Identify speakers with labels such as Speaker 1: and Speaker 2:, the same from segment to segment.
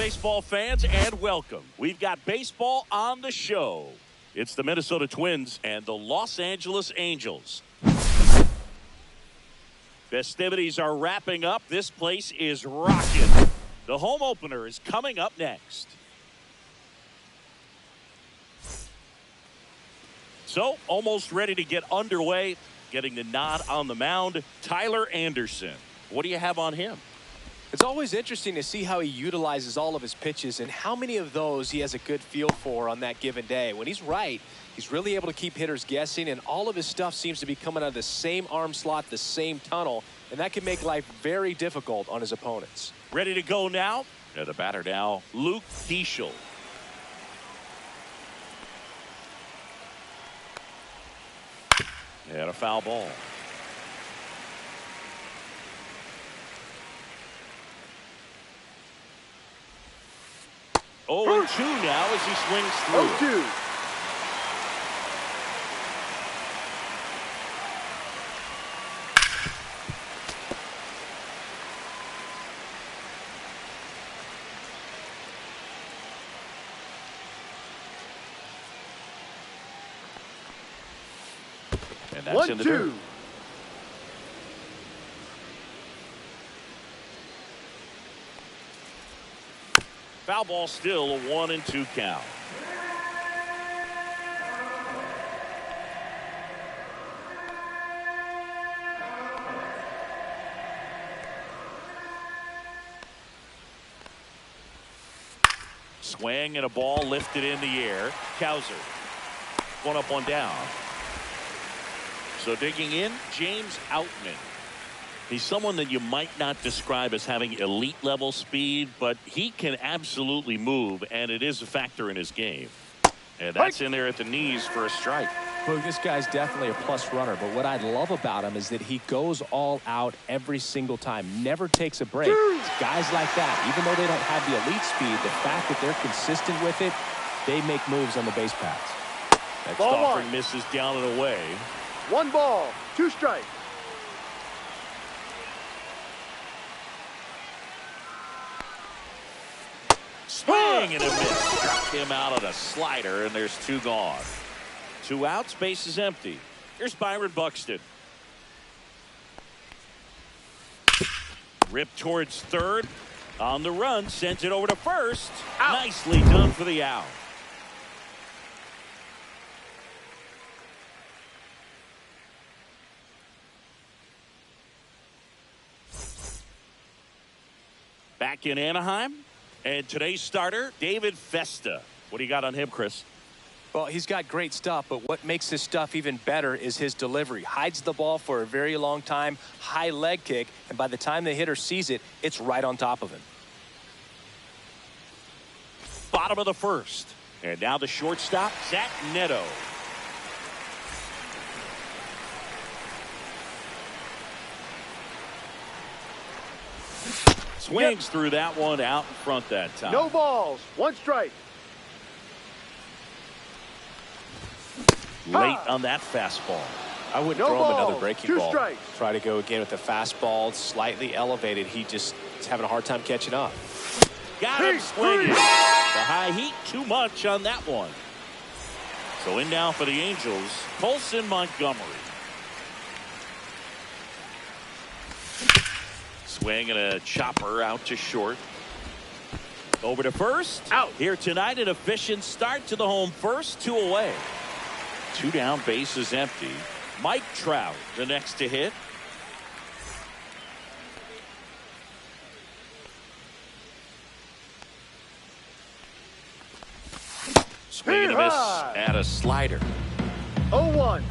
Speaker 1: baseball fans, and welcome. We've got baseball on the show. It's the Minnesota Twins and the Los Angeles Angels. Festivities are wrapping up. This place is rocking. The home opener is coming up next. So, almost ready to get underway. Getting the nod on the mound, Tyler Anderson. What do you have on him?
Speaker 2: It's always interesting to see how he utilizes all of his pitches and how many of those he has a good feel for on that given day. When he's right, he's really able to keep hitters guessing, and all of his stuff seems to be coming out of the same arm slot, the same tunnel, and that can make life very difficult on his opponents.
Speaker 1: Ready to go now? And the batter now, Luke Diesel. And a foul ball. Oh, 2 now as he swings through.
Speaker 3: 0-2.
Speaker 1: And that's in the dirt. Foul ball, still a 1-2 count. Swing and a ball lifted in the air. Cowser. One up, one down. So digging in, James Outman. He's someone that you might not describe as having elite level speed, but he can absolutely move, and it is a factor in his game. And that's in there at the knees for a strike.
Speaker 2: Well, this guy's definitely a plus runner, but what I love about him is that he goes all out every single time, never takes a break. It's guys like that, even though they don't have the elite speed, the fact that they're consistent with it, they make moves on the base paths.
Speaker 1: Next offering misses down and away.
Speaker 3: 1 ball, 2 strikes.
Speaker 1: Swing and a miss. Struck him out on a slider, and there's 2 gone. 2 outs, base is empty. Here's Byron Buxton. Ripped towards third. On the run, sends it over to first. Out. Nicely done for the out. Back in Anaheim. And today's starter, David Festa. What do you got on him, Chris?
Speaker 2: Well, he's got great stuff, but what makes his stuff even better is his delivery. Hides the ball for a very long time, high leg kick, and by the time the hitter sees it, it's right on top of him.
Speaker 1: Bottom of the first. And now the shortstop, Zach Neto. Swings through that one, out in front that time.
Speaker 3: No balls, 1 strike.
Speaker 1: Late on that fastball.
Speaker 2: I wouldn't throw him another breaking
Speaker 3: 2
Speaker 2: ball.
Speaker 3: strikes.
Speaker 2: Try to go again with the fastball, slightly elevated. He just is having a hard time catching up.
Speaker 1: Got him swinging. The high heat, too much on that one. So in now for the Angels, Colson Montgomery. Swing and a chopper out to short. Over to first. Out. Here tonight, an efficient start to the home first, 2 away. 2 down, base is empty. Mike Trout, the next to hit. Swing and a miss at a slider.
Speaker 3: 0-1.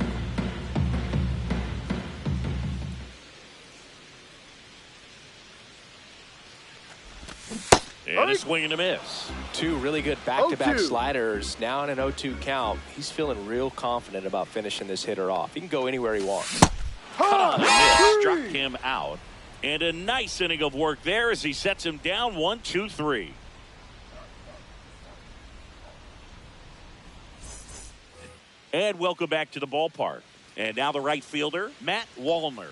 Speaker 1: And a swing and a miss.
Speaker 2: 2 really good back-to-back
Speaker 3: 0-2.
Speaker 2: sliders. Now in an 0-2 count. He's feeling real confident about finishing this hitter off. He can go anywhere he wants.
Speaker 1: Cut on the miss, struck him out. And a nice inning of work there as he sets him down 1-2-3. And welcome back to the ballpark. And now the right fielder, Matt Wallner.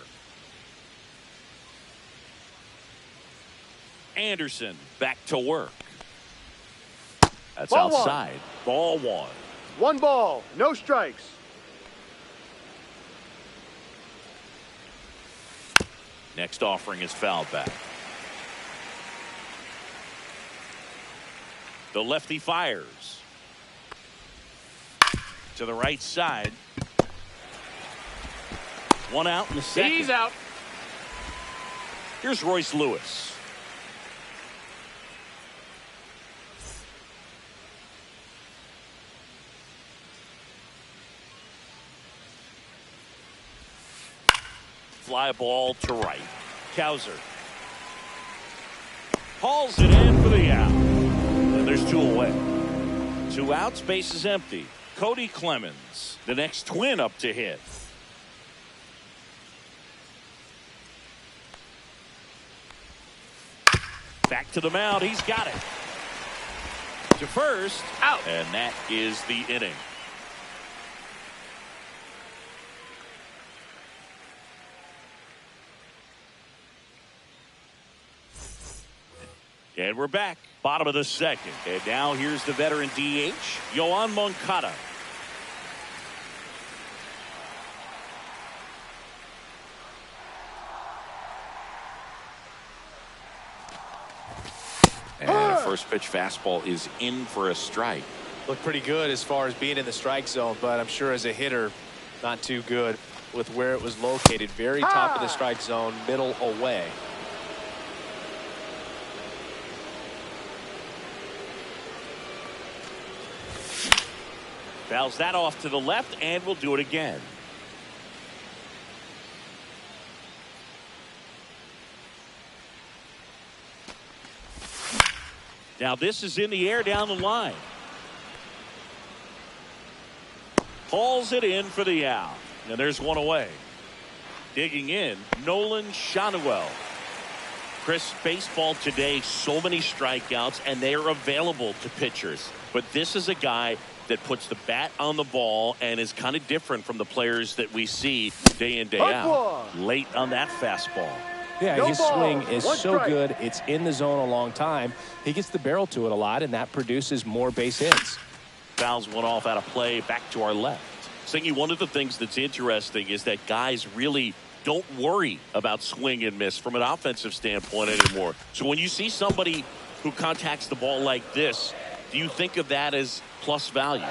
Speaker 1: Anderson back to work. That's
Speaker 3: Ball one.
Speaker 1: outside. Ball one.
Speaker 3: 1 ball, no strikes.
Speaker 1: Next offering is fouled back. The lefty fires. To the right side. 1 out in the second.
Speaker 3: He's out.
Speaker 1: Here's Royce Lewis. Fly ball to right. Cowser hauls it in for the out. And there's 2 away. 2 outs, base is empty. Cody Clemens, the next twin up to hit. Back to the mound. He's got it. To first.
Speaker 3: Out.
Speaker 1: And that is the inning. And we're back. Bottom of the second. And now here's the veteran DH, Yoan Moncada. And a first pitch fastball is in for a strike.
Speaker 2: Looked pretty good as far as being in the strike zone, but I'm sure as a hitter, not too good with where it was located. Very top of the strike zone, middle away.
Speaker 1: Fouls that off to the left, and we'll do it again. Now this is in the air down the line. Hauls it in for the out. And there's 1 away. Digging in, Nolan Schanuel. Chris, baseball today, so many strikeouts, and they are available to pitchers. But this is a guy that puts the bat on the ball and is kind of different from the players that we see day in, day out. Late on that fastball.
Speaker 2: Yeah,
Speaker 3: No
Speaker 2: his
Speaker 3: ball.
Speaker 2: swing is
Speaker 3: 1
Speaker 2: so
Speaker 3: strike.
Speaker 2: good. It's in the zone a long time. He gets the barrel to it a lot, and that produces more base hits.
Speaker 1: Fouls 1 off out of play back to our left. Singy, one of the things that's interesting is that guys really don't worry about swing and miss from an offensive standpoint anymore. So when you see somebody who contacts the ball like this, do you think of that as plus value?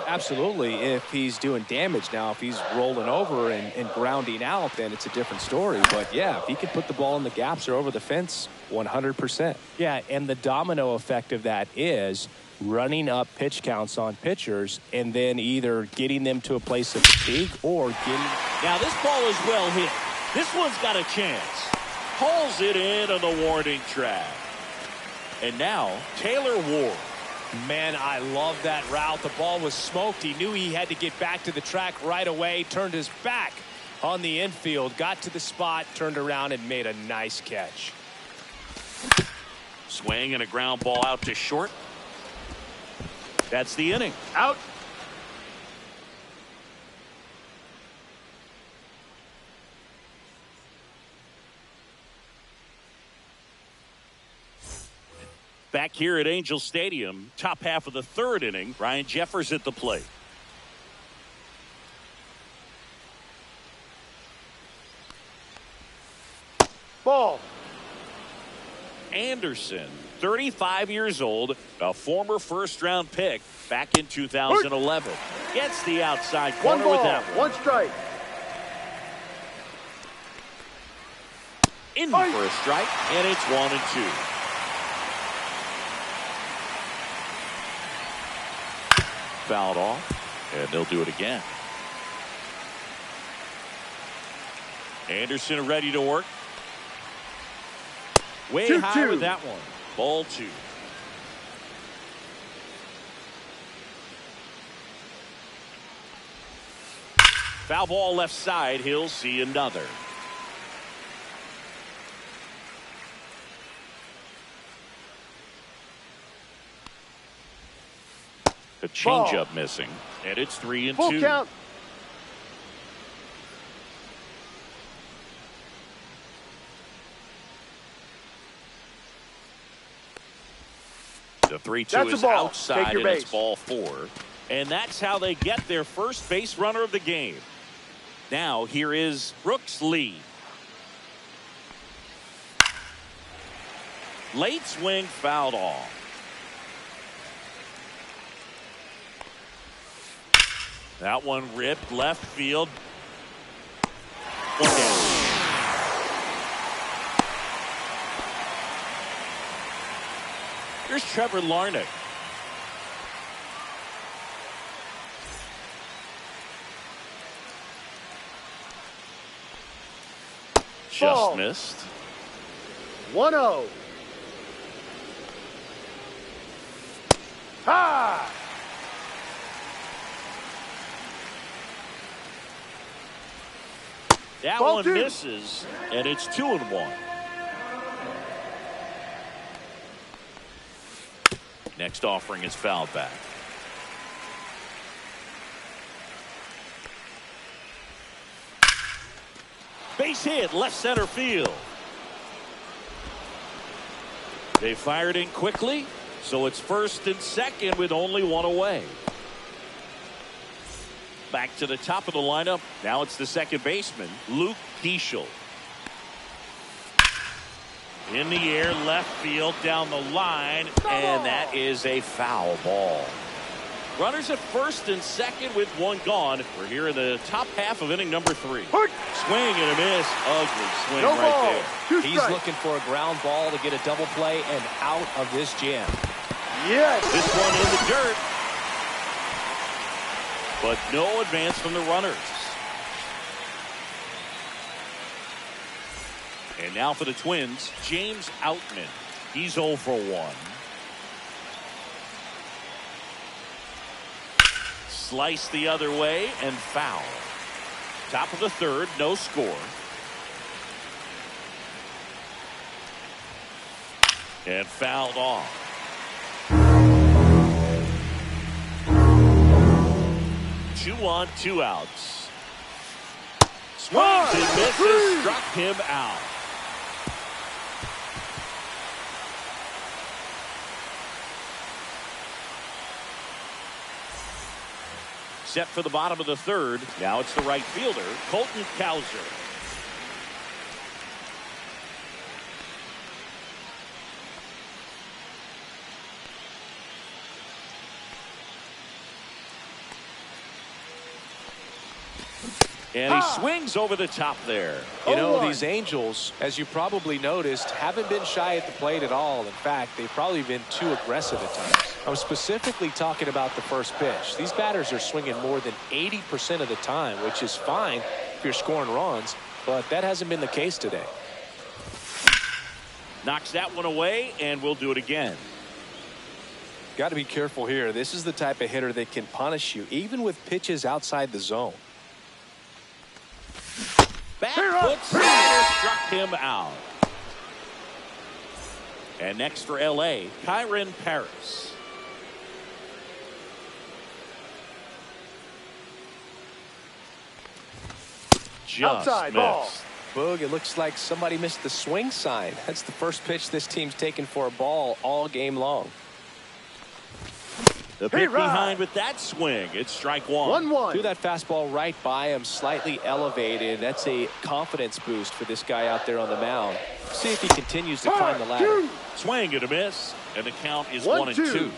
Speaker 2: Absolutely, if he's doing damage. Now, if he's rolling over and grounding out, then it's a different story. But yeah, if he can put the ball in the gaps or over the fence, 100%. Yeah, and the domino effect of that is running up pitch counts on pitchers and then either getting them to a place of fatigue or getting...
Speaker 1: Now this ball is well hit. This one's got a chance. Hauls it in on the warning track. And now Taylor Ward.
Speaker 2: Man, I love that route. The ball was smoked. He knew he had to get back to the track right away. Turned his back on the infield. Got to the spot, turned around, and made a nice catch.
Speaker 1: Swing and a ground ball out to short. That's the inning.
Speaker 3: Out.
Speaker 1: Back here at Angel Stadium, top half of the 3rd inning, Ryan Jeffers at the plate.
Speaker 3: Ball.
Speaker 1: Anderson, 35 years old, a former first-round pick back in 2011. Gets the outside
Speaker 3: 1
Speaker 1: corner
Speaker 3: ball,
Speaker 1: with that one.
Speaker 3: 1 strike.
Speaker 1: In for a strike, and it's 1-2. Fouled off, and they'll do it again. Anderson ready to work. Way
Speaker 3: 2-2.
Speaker 1: high with that one. Ball 2. Foul ball left side. He'll see another. A changeup missing, and it's 3-2.
Speaker 3: Full count.
Speaker 1: The 3-2
Speaker 3: That's a
Speaker 1: is
Speaker 3: ball.
Speaker 1: outside,
Speaker 3: Take your
Speaker 1: and it's
Speaker 3: base.
Speaker 1: ball 4. And that's how they get their first base runner of the game. Now here is Brooks Lee. Late swing, fouled off. That one ripped left field. One down. Here's Trevor Larnach. Just
Speaker 3: Ball.
Speaker 1: missed.
Speaker 3: 1-0. Ha!
Speaker 1: That
Speaker 3: Ball
Speaker 1: one
Speaker 3: 2.
Speaker 1: misses, and it's 2-1. Next offering is fouled back. Base hit, left center field. They fired in quickly, so it's first and second with only one away. Back to the top of the lineup. Now it's the second baseman, Luke Keeschel. In the air, left field, down the line, and that is a foul ball. Runners at first and second with one gone. We're here in the top half of inning number 3.
Speaker 3: Hurt.
Speaker 1: Swing and a miss. Ugly swing
Speaker 3: No
Speaker 1: right
Speaker 3: ball.
Speaker 1: there.
Speaker 3: 2
Speaker 2: He's
Speaker 3: strikes.
Speaker 2: looking for a ground ball to get a double play and out of this jam.
Speaker 3: Yes.
Speaker 1: This one in the dirt. But no advance from the runners. And now for the Twins, James Outman. He's 0 for 1. Slice the other way and foul. Top of the third, no score. And fouled off. Two on, 2 outs. Swings and misses, struck him out. Set for the bottom of the third. Now it's the right fielder, Colton Cowser. And he swings over the top there.
Speaker 2: You know,
Speaker 3: 0-1.
Speaker 2: these Angels, as you probably noticed, haven't been shy at the plate at all. In fact, they've probably been too aggressive at times. I'm specifically talking about the first pitch. These batters are swinging more than 80% of the time, which is fine if you're scoring runs, but that hasn't been the case today.
Speaker 1: Knocks that one away, and we'll do it again.
Speaker 2: Got to be careful here. This is the type of hitter that can punish you, even with pitches outside the zone.
Speaker 1: Back foot slider struck him out. And next for LA, Kyron Paris. Just
Speaker 3: Outside
Speaker 1: missed.
Speaker 3: ball.
Speaker 2: Boog, it looks like somebody missed the swing sign. That's the first pitch this team's taken for a ball all game long.
Speaker 1: The
Speaker 3: Hey,
Speaker 1: pick
Speaker 3: Rod.
Speaker 1: behind with that swing. It's strike one.
Speaker 3: 1-1.
Speaker 2: Threw that fastball right by him, slightly elevated. That's a confidence boost for this guy out there on the mound. See if he continues to climb the ladder.
Speaker 3: 2.
Speaker 1: Swing and a miss. And the count is
Speaker 3: 1-2.
Speaker 1: 1-2.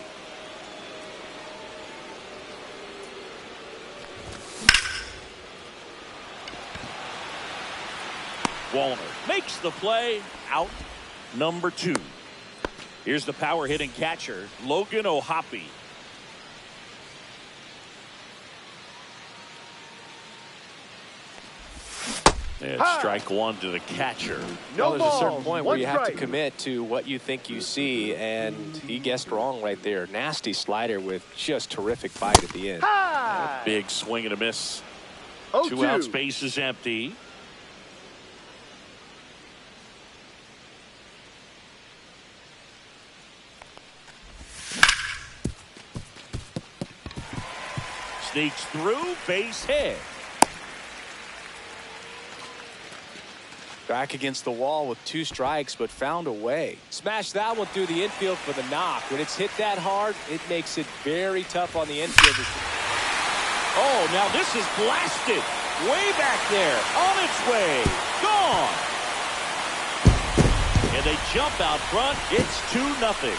Speaker 1: Wallner makes the play. Out number 2. Here's the power hitting catcher, Logan O'Hoppe. And strike one to the catcher.
Speaker 3: No
Speaker 2: Well, there's a certain
Speaker 3: ball.
Speaker 2: point where
Speaker 3: 1
Speaker 2: you have to
Speaker 3: strike.
Speaker 2: commit to what you think you see, and he guessed wrong right there. Nasty slider with just terrific bite at the end.
Speaker 3: High.
Speaker 1: Big swing and a miss.
Speaker 3: 0-2.
Speaker 1: 2 outs, base is empty. Sneaks through, base hit.
Speaker 2: Back against the wall with 2 strikes, but found a way. Smashed that one through the infield for the knock. When it's hit that hard, it makes it very tough on the infield.
Speaker 1: Oh, now this is blasted. Way back there. On its way. Gone. And they jump out front. It's 2-0.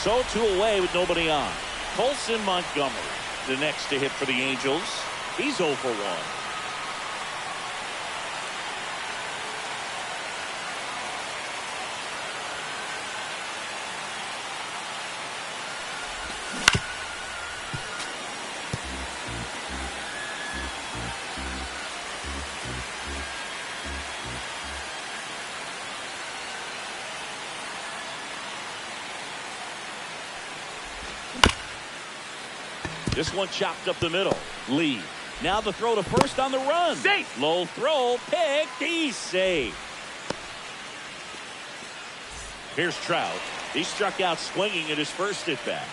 Speaker 1: So 2 away with nobody on. Colson Montgomery, the next to hit for the Angels. He's 0 for 1. This one chopped up the middle. Lee. Now the throw to first on the run.
Speaker 3: Safe.
Speaker 1: Low throw. Picked. He's safe. Here's Trout. He struck out swinging at his first at bat.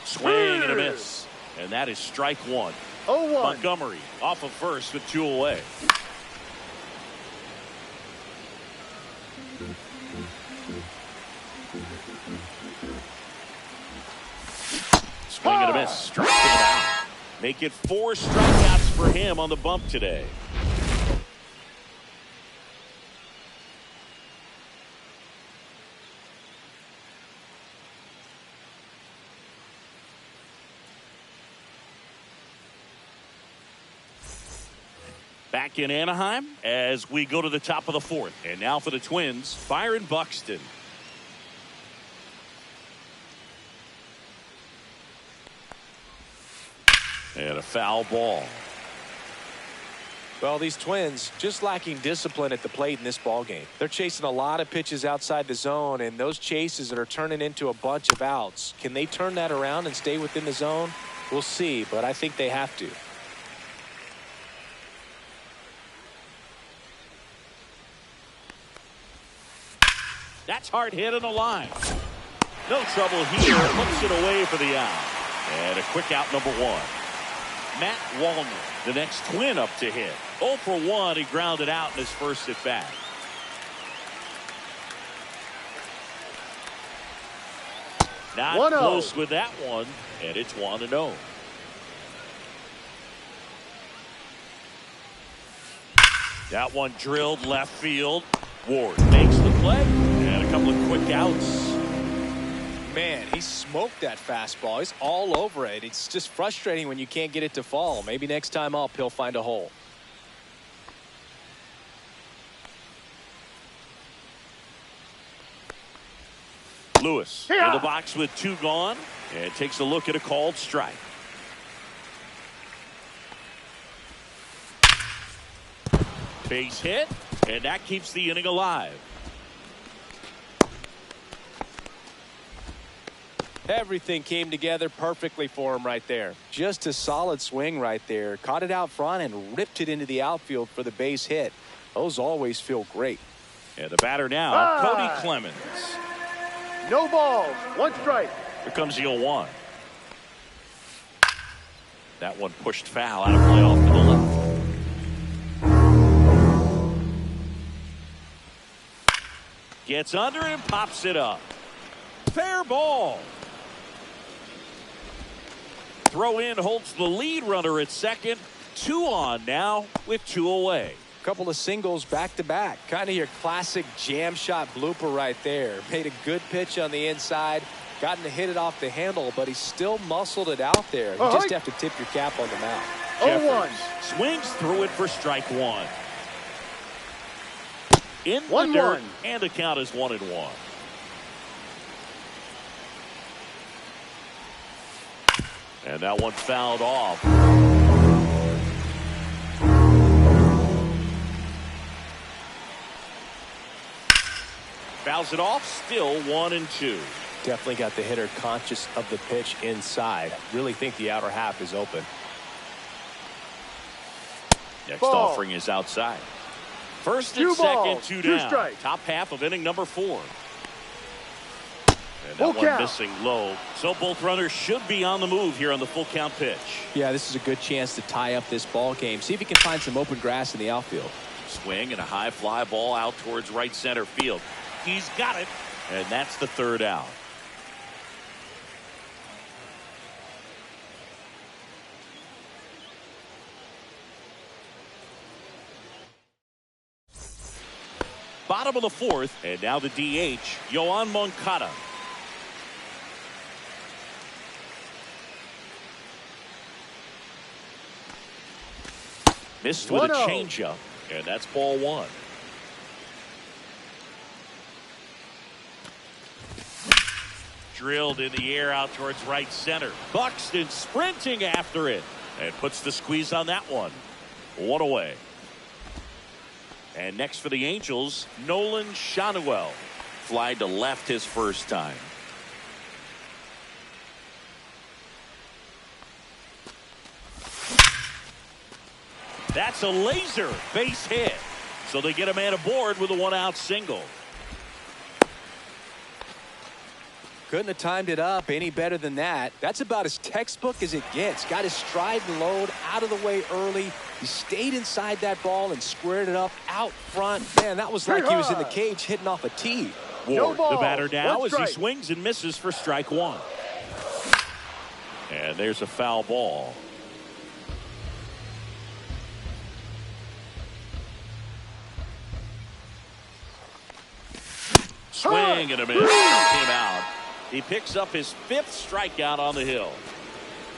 Speaker 1: Swing and a miss. And that is strike 1.
Speaker 3: 0-1.
Speaker 1: Montgomery off of first with 2 away. Swing and a miss. Striking it out. Make it 4 strikeouts for him on the bump today. Back in Anaheim as we go to the top of the 4th. And now for the Twins, Byron Buxton. And a foul ball.
Speaker 2: Well, these Twins just lacking discipline at the plate in this ball game. They're chasing a lot of pitches outside the zone, and those chases that are turning into a bunch of outs. Can they turn that around and stay within the zone? We'll see, but I think they have to.
Speaker 1: That's hard hit on the line. No trouble here. Puts it away for the out. And a quick out, number 1. Matt Wallner, the next Twin up to hit. 0 for 1. He grounded out in his first at bat. Not
Speaker 3: 1-0.
Speaker 1: close with that one, and it's 1-0. That one drilled left field. Ward makes the play, and a couple of quick outs.
Speaker 2: Man, he smoked that fastball. He's all over it. It's just frustrating when you can't get it to fall. Maybe next time up, he'll find a hole.
Speaker 1: Lewis in the box with 2 gone, and takes a look at a called strike. Base hit, and that keeps the inning alive.
Speaker 2: Everything came together perfectly for him right there. Just a solid swing right there. Caught it out front and ripped it into the outfield for the base hit. Those always feel great.
Speaker 1: And the batter now, Cody Clemens.
Speaker 3: No balls. 1 strike.
Speaker 1: Here comes the 0-1. That one pushed foul out of play off to the left. Gets under and pops it up. Fair ball. Throw in holds the lead runner at second. 2 on now with 2 away.
Speaker 2: Couple of singles back to back. Kind of your classic jam shot blooper right there. Made a good pitch on the inside. Gotten to hit it off the handle, but he still muscled it out there. You just have to tip your cap on the mound.
Speaker 3: 0-1.
Speaker 1: Swings through it for strike 1. In the
Speaker 3: 1-1.
Speaker 1: dirt, and the count is 1-1. And that one fouled off. Fouls it off, still 1-2.
Speaker 2: Definitely got the hitter conscious of the pitch inside. Really think the outer half is open.
Speaker 1: Next
Speaker 3: Ball.
Speaker 1: offering is outside. First and
Speaker 3: 2
Speaker 1: second,
Speaker 3: balls,
Speaker 1: 2
Speaker 3: 2
Speaker 1: down.
Speaker 3: strikes.
Speaker 1: Top half of inning number 4. And
Speaker 3: Full
Speaker 1: that one
Speaker 3: count.
Speaker 1: missing low. So both runners should be on the move here on the full count pitch.
Speaker 2: Yeah, this is a good chance to tie up this ball game. See if he can find some open grass in the outfield.
Speaker 1: Swing and a high fly ball out towards right center field. He's got it. And that's the third out. Bottom of the fourth, and now the DH, Yoan Moncada. Missed with a
Speaker 3: 1-0.
Speaker 1: changeup, and that's ball one. Drilled in the air out towards right center. Buxton sprinting after it, and puts the squeeze on that one. One away. And next for the Angels, Nolan Schanuel. Flied to left his first time. That's a laser base hit. So they get a man aboard with a one-out single.
Speaker 2: Couldn't have timed it up any better than that. That's about as textbook as it gets. Got his stride and load out of the way early. He stayed inside that ball and squared it up out front. Man, that was like he was in the cage hitting off a tee.
Speaker 1: Ward,
Speaker 3: No
Speaker 1: the
Speaker 3: ball.
Speaker 1: batter now,
Speaker 3: One
Speaker 1: as he
Speaker 3: strike.
Speaker 1: swings and misses for strike one. And there's a foul ball. Swing and a miss. Came out. He picks up his fifth strikeout on the hill.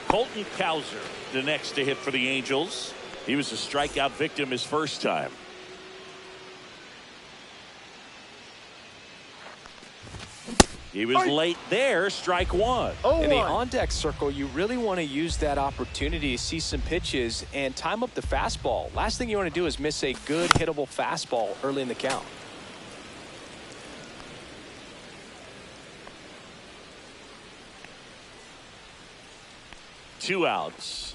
Speaker 1: Colton Cowser, the next to hit for the Angels. He was a strikeout victim his first time. He was late there, strike one.
Speaker 2: In the
Speaker 3: 0-1.
Speaker 2: on-deck circle, you really want to use that opportunity to see some pitches and time up the fastball. Last thing you want to do is miss a good hittable fastball early in the count.
Speaker 1: Two outs.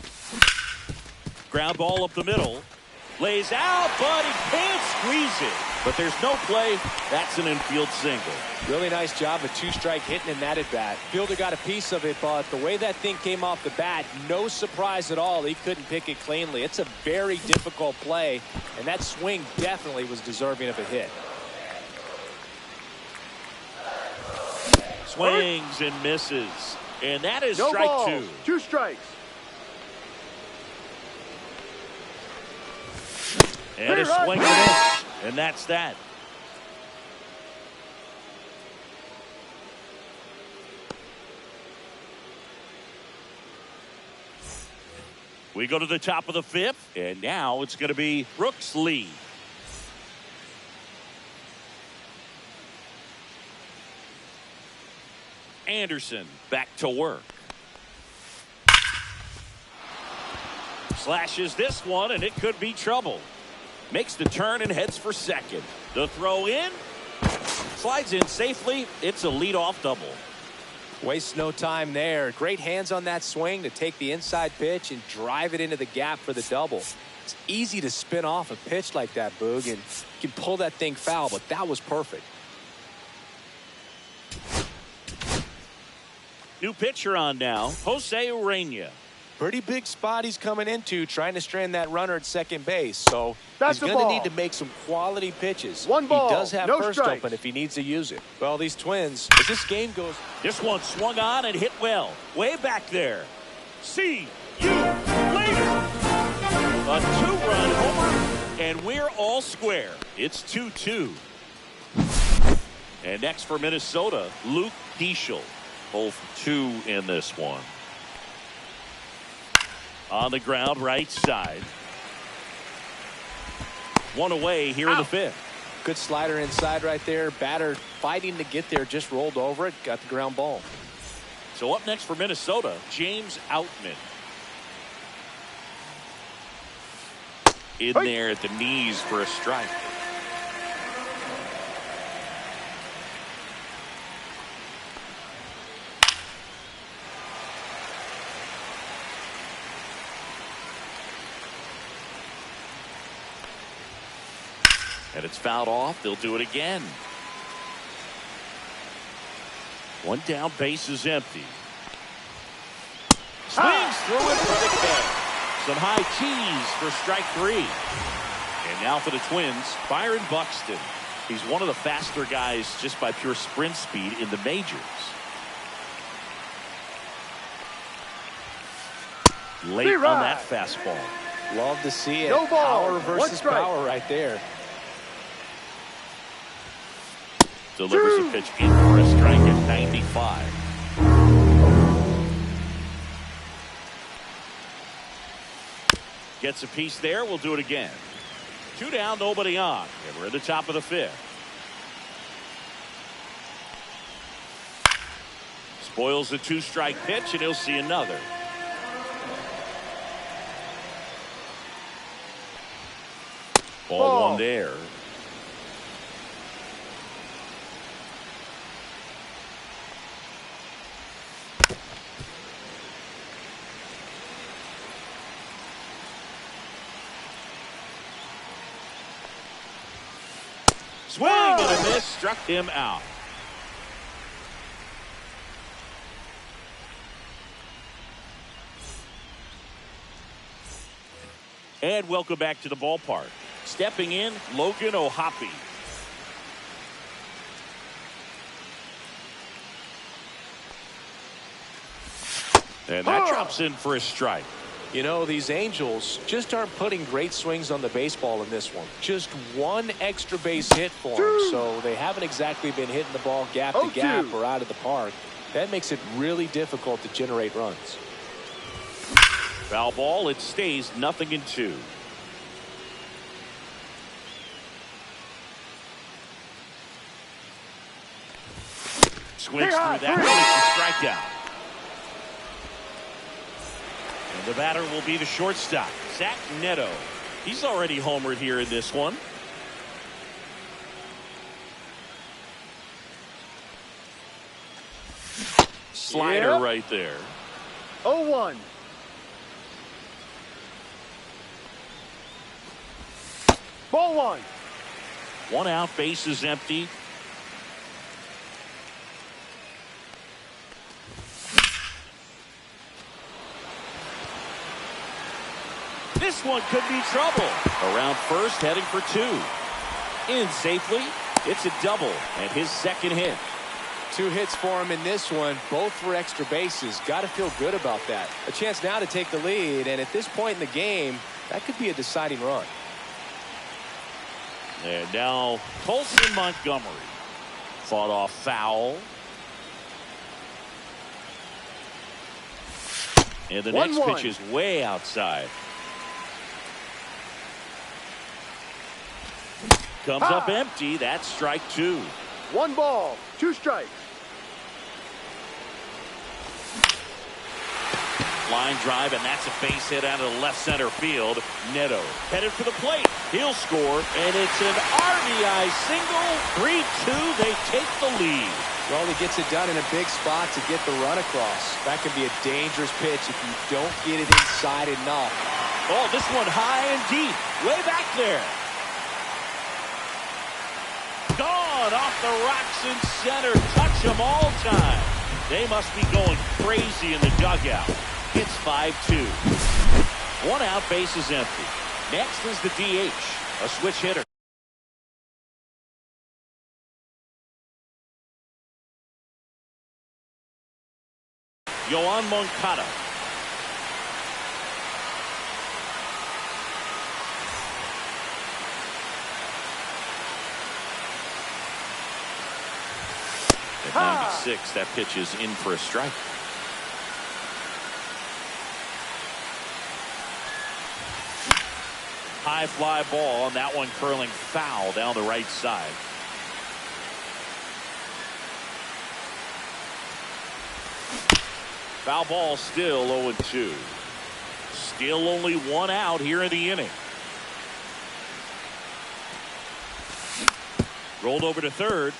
Speaker 1: Ground ball up the middle. Lays out, but he can't squeeze it. But there's no play. That's an infield single.
Speaker 2: Really nice job of two-strike hitting in that at-bat. Fielder got a piece of it, but the way that thing came off the bat, no surprise at all. He couldn't pick it cleanly. It's a very difficult play, and that swing definitely was deserving of a hit.
Speaker 1: Swings and misses. And that is
Speaker 3: No
Speaker 1: strike
Speaker 3: balls.
Speaker 1: two.
Speaker 3: 2 strikes.
Speaker 1: And a
Speaker 3: Three-run
Speaker 1: swing and a miss. And that's that. We go to the top of the fifth, and now it's going to be Brooks Lee. Anderson back to work. Slashes this one, and it could be trouble. Makes the turn and heads for second. The throw in. Slides in safely. It's a leadoff double.
Speaker 2: Wastes no time there. Great hands on that swing to take the inside pitch and drive it into the gap for the double. It's easy to spin off a pitch like that, Boog, and you can pull that thing foul, but that was perfect.
Speaker 1: New pitcher on now, Jose Urena.
Speaker 2: Pretty big spot he's coming into, trying to strand that runner at second base. So
Speaker 3: That's
Speaker 2: he's
Speaker 3: the
Speaker 2: going to
Speaker 3: ball.
Speaker 2: need to make some quality pitches.
Speaker 3: 1 ball,
Speaker 2: He does have
Speaker 3: no
Speaker 2: first
Speaker 3: strikes.
Speaker 2: open if he needs to use it. Well, these Twins, as this game goes,
Speaker 1: This one swung on and hit well. Way back there. See you later. A two-run homer, and we're all square. It's 2-2. And next for Minnesota, Luke Diesel. 0 for 2 in this one. On the ground, right side. One away here in the fifth.
Speaker 2: good slider inside right there. Batter fighting to get there, just rolled over it, got the ground ball.
Speaker 1: So up next for Minnesota, James Outman. In there at the knees for a strike. And it's fouled off. They'll do it again. One down, base is empty. Swings through it for the catch. Some high tees for strike 3. And now for the Twins, Byron Buxton. He's one of the faster guys just by pure sprint speed in the majors. Late on that fastball.
Speaker 2: Love to see it.
Speaker 3: No ball.
Speaker 2: Power versus power right there.
Speaker 1: Delivers a pitch in for a strike at 95. Gets a piece there. We'll do it again. 2 down, nobody on. And we're at the top of the 5th. Spoils the 2-strike pitch, and he'll see another. Ball 1 there. Swing and a miss, struck him out. And welcome back to the ballpark. Stepping in, Logan O'Hoppe. And that drops in for a strike.
Speaker 2: You know, these Angels just aren't putting great swings on the baseball in this one. Just one extra base hit for them, so they haven't exactly been hitting the ball gap to gap or out of the park. That makes it really difficult to generate runs.
Speaker 1: Foul ball, it stays 0-2. Swings through that one, it's a strikeout. And the batter will be the shortstop, Zach Neto. He's already homered here in this one. Slider right there.
Speaker 3: 0-1. Ball 1.
Speaker 1: 1 out, base is empty. This one could be trouble. Around first, heading for 2. In safely. It's a double and his second hit.
Speaker 2: 2 hits for him in this one, both for extra bases. Got to feel good about that. A chance now to take the lead, and at this point in the game, that could be a deciding run.
Speaker 1: And now Colson Montgomery. Fought off foul. And the next pitch is way outside. Comes up empty. That's strike 2.
Speaker 3: 1 ball, 2 strikes.
Speaker 1: Line drive, and that's a base hit out of the left center field. Neto headed for the plate. He'll score, and it's an RBI single. 3-2. They take the lead.
Speaker 2: Well, he gets it done in a big spot to get the run across. That could be a dangerous pitch if you don't get it inside enough.
Speaker 1: Oh, this one high and deep. Way back there. Gone off the rocks in center. Touch them all time. They must be going crazy in the dugout. It's 5-2. 1 out, base is empty. Next is the DH, a switch hitter. Yoan Moncada. At 96, that pitch is in for a strike. High fly ball, and that one curling foul down the right side. Foul ball, still 0-2. Still only 1 out here in the inning. Rolled over to third.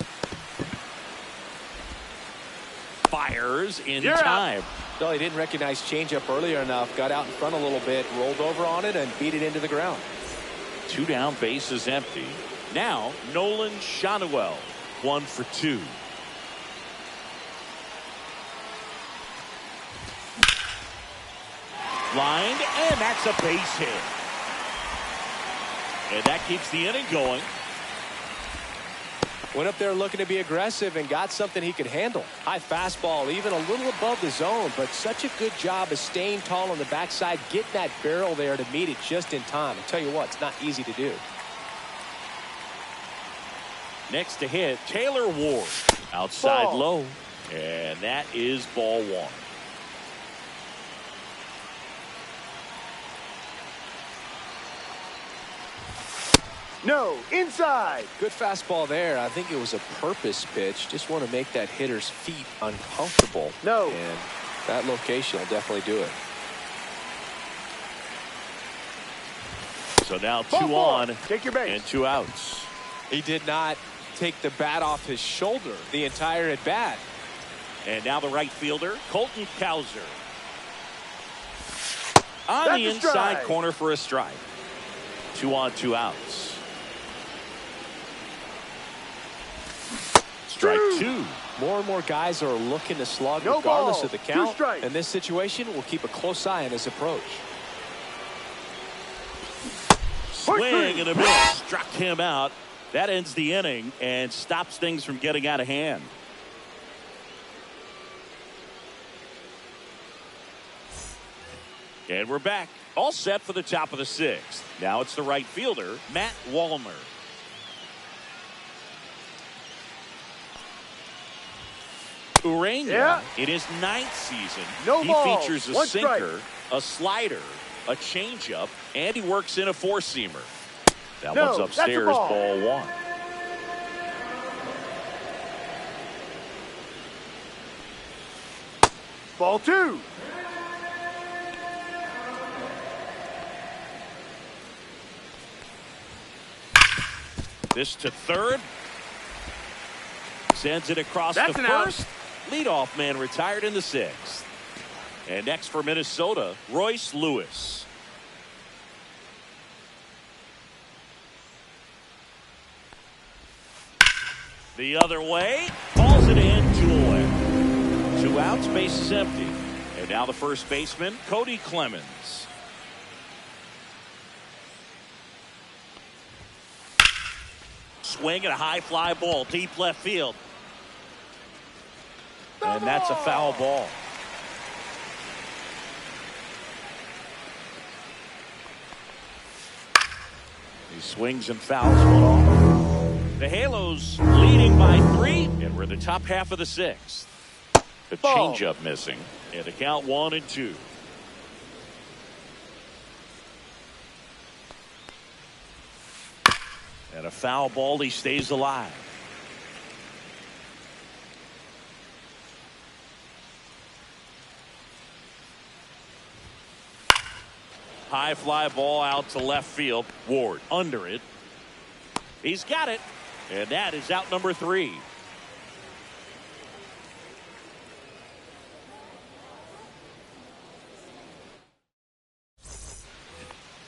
Speaker 1: Fires in time.
Speaker 2: Well, he didn't recognize changeup earlier enough. Got out in front a little bit, rolled over on it, and beat it into the ground.
Speaker 1: 2 down, base is empty. Now Nolan Schanuel, 1 for 2. Lined, and that's a base hit. And that keeps the inning going.
Speaker 2: Went up there looking to be aggressive and got something he could handle. High fastball, even a little above the zone, but such a good job of staying tall on the backside, getting that barrel there to meet it just in time. I tell you what, it's not easy to do.
Speaker 1: Next to hit, Taylor Ward. Outside
Speaker 3: Ball.
Speaker 1: low. And that is ball one.
Speaker 3: No, inside.
Speaker 2: Good fastball there. I think it was a purpose pitch. Just want to make that hitter's feet uncomfortable.
Speaker 3: No.
Speaker 2: And that location will definitely do it.
Speaker 1: So now
Speaker 3: Ball
Speaker 1: 2
Speaker 3: four.
Speaker 1: on
Speaker 3: Take your base.
Speaker 1: and 2 outs.
Speaker 2: He did not take the bat off his shoulder the entire at bat.
Speaker 1: And now the right fielder, Colton Cowser. On
Speaker 3: That's
Speaker 1: the
Speaker 3: a
Speaker 1: inside
Speaker 3: strike.
Speaker 1: corner for a strike. 2 on, 2 outs. Strike 2.
Speaker 2: More and more guys are looking to slug
Speaker 3: No
Speaker 2: regardless
Speaker 3: ball.
Speaker 2: of the
Speaker 3: 2
Speaker 2: count.
Speaker 3: strikes.
Speaker 2: In this situation, we'll keep a close eye on his approach.
Speaker 1: Swing and a miss. Struck him out. That ends the inning and stops things from getting out of hand. And we're back. All set for the top of the 6th. Now it's the right fielder, Matt Wallner. Urania, in his 9th season,
Speaker 3: No
Speaker 1: he
Speaker 3: ball.
Speaker 1: features a
Speaker 3: 1 strike.
Speaker 1: sinker, a slider, a changeup, and he works in a 4-seamer. That
Speaker 3: No,
Speaker 1: one's
Speaker 3: that's a
Speaker 1: upstairs,
Speaker 3: ball.
Speaker 1: ball 1.
Speaker 3: Ball 2.
Speaker 1: This to third. Sends it across
Speaker 3: That's
Speaker 1: the
Speaker 3: an out.
Speaker 1: first. Leadoff man retired in the 6th. And next for Minnesota, Royce Lewis. The other way. Calls it in, 2 away. 2 outs, base is empty. And now the first baseman, Cody Clemens. Swing and a high fly ball, deep left field. And that's a foul ball. He swings and fouls one off. The Halos leading by 3, and we're in the top half of the 6th. The
Speaker 3: Ball.
Speaker 1: changeup missing, and the count 1 and 2. And a foul ball, he stays alive. High fly ball out to left field. Ward under it. He's got it. And that is out number 3.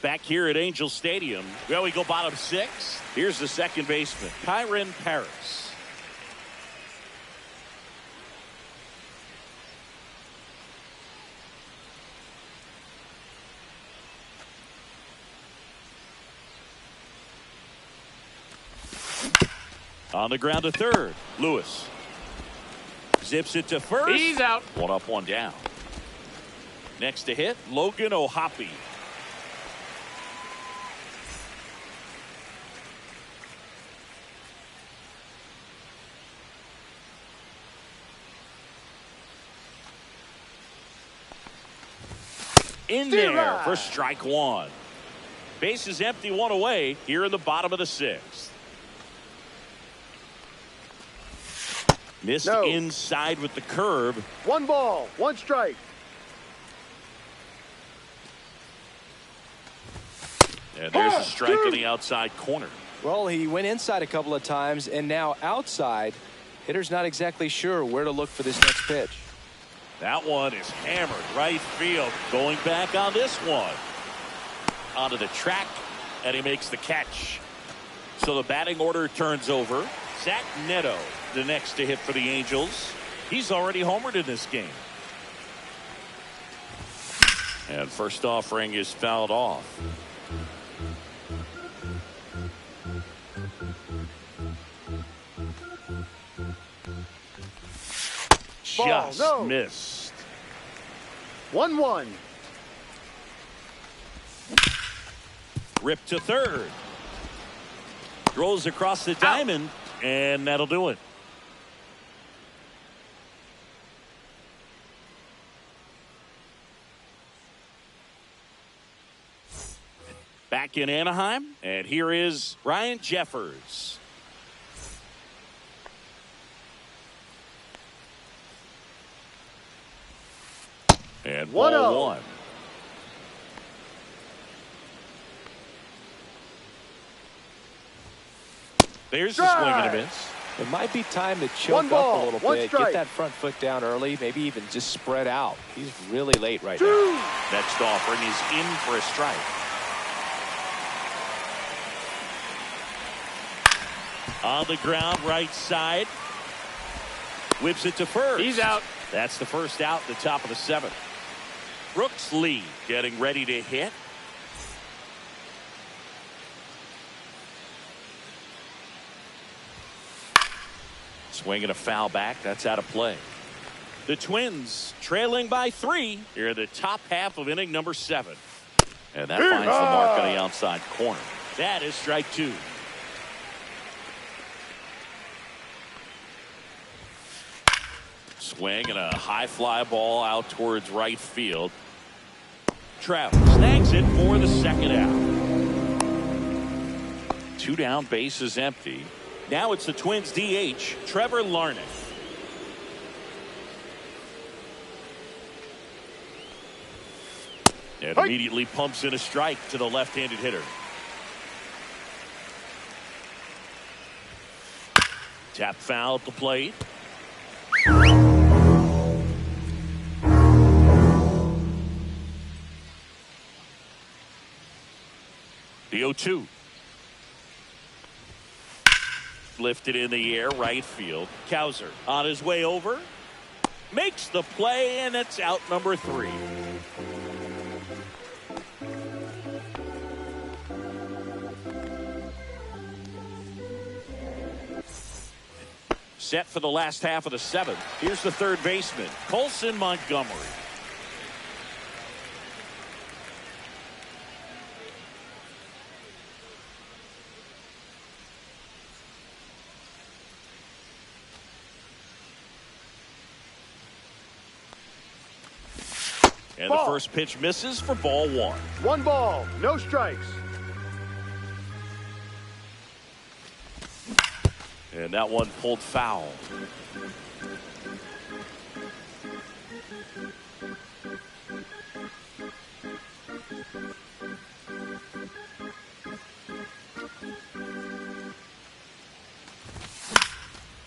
Speaker 1: Back here at Angel Stadium. Well, we go bottom 6. Here's the second baseman, Kyron Paris. On the ground to third, Lewis. Zips it to first.
Speaker 3: He's out.
Speaker 1: 1 up, 1 down. Next to hit, Logan O'Hoppe. In there for strike 1. Base is empty, 1 away here in the bottom of the 6th. Missed
Speaker 3: No.
Speaker 1: inside with the curve.
Speaker 3: 1 ball, 1 strike.
Speaker 1: And there's a strike on the outside corner.
Speaker 2: Well, he went inside a couple of times, and now outside. Hitter's not exactly sure where to look for this next pitch.
Speaker 1: That one is hammered right field. Going back on this one. Onto the track, and he makes the catch. So the batting order turns over. Zach Neto, the next to hit for the Angels. He's already homered in this game. And first offering is fouled off.
Speaker 3: Ball,
Speaker 1: Just
Speaker 3: no.
Speaker 1: missed.
Speaker 3: 1-1.
Speaker 1: Ripped to third. Throws across the diamond, and that'll do it. Back in Anaheim, and here is Ryan Jeffers. And 1-0. There's the swing and a miss.
Speaker 2: It might be time to choke up a little bit, get that front foot down early, maybe even just spread out. He's really late right now.
Speaker 1: Next offering is in for a strike. On the ground, right side. Whips it to first.
Speaker 3: He's out.
Speaker 1: That's the first out at the top of the seventh. Brooks Lee getting ready to hit. Swing and a foul back. That's out of play. The Twins trailing by 3 here in the top half of inning number 7. And that finds the mark on the outside corner. That is strike 2. Swing and a high fly ball out towards right field. Travis snags it for the second out. 2 down, base is empty. Now it's the Twins DH, Trevor Larnach. And immediately pumps in a strike to the left-handed hitter. Tap foul at the plate. The 0-2. Lifted in the air, right field. Cowser on his way over. Makes the play, and it's out number 3. Set for the last half of the 7th. Here's the third baseman, Colson Montgomery. And the first pitch misses for ball 1.
Speaker 3: 1 ball, no strikes.
Speaker 1: And that one pulled foul.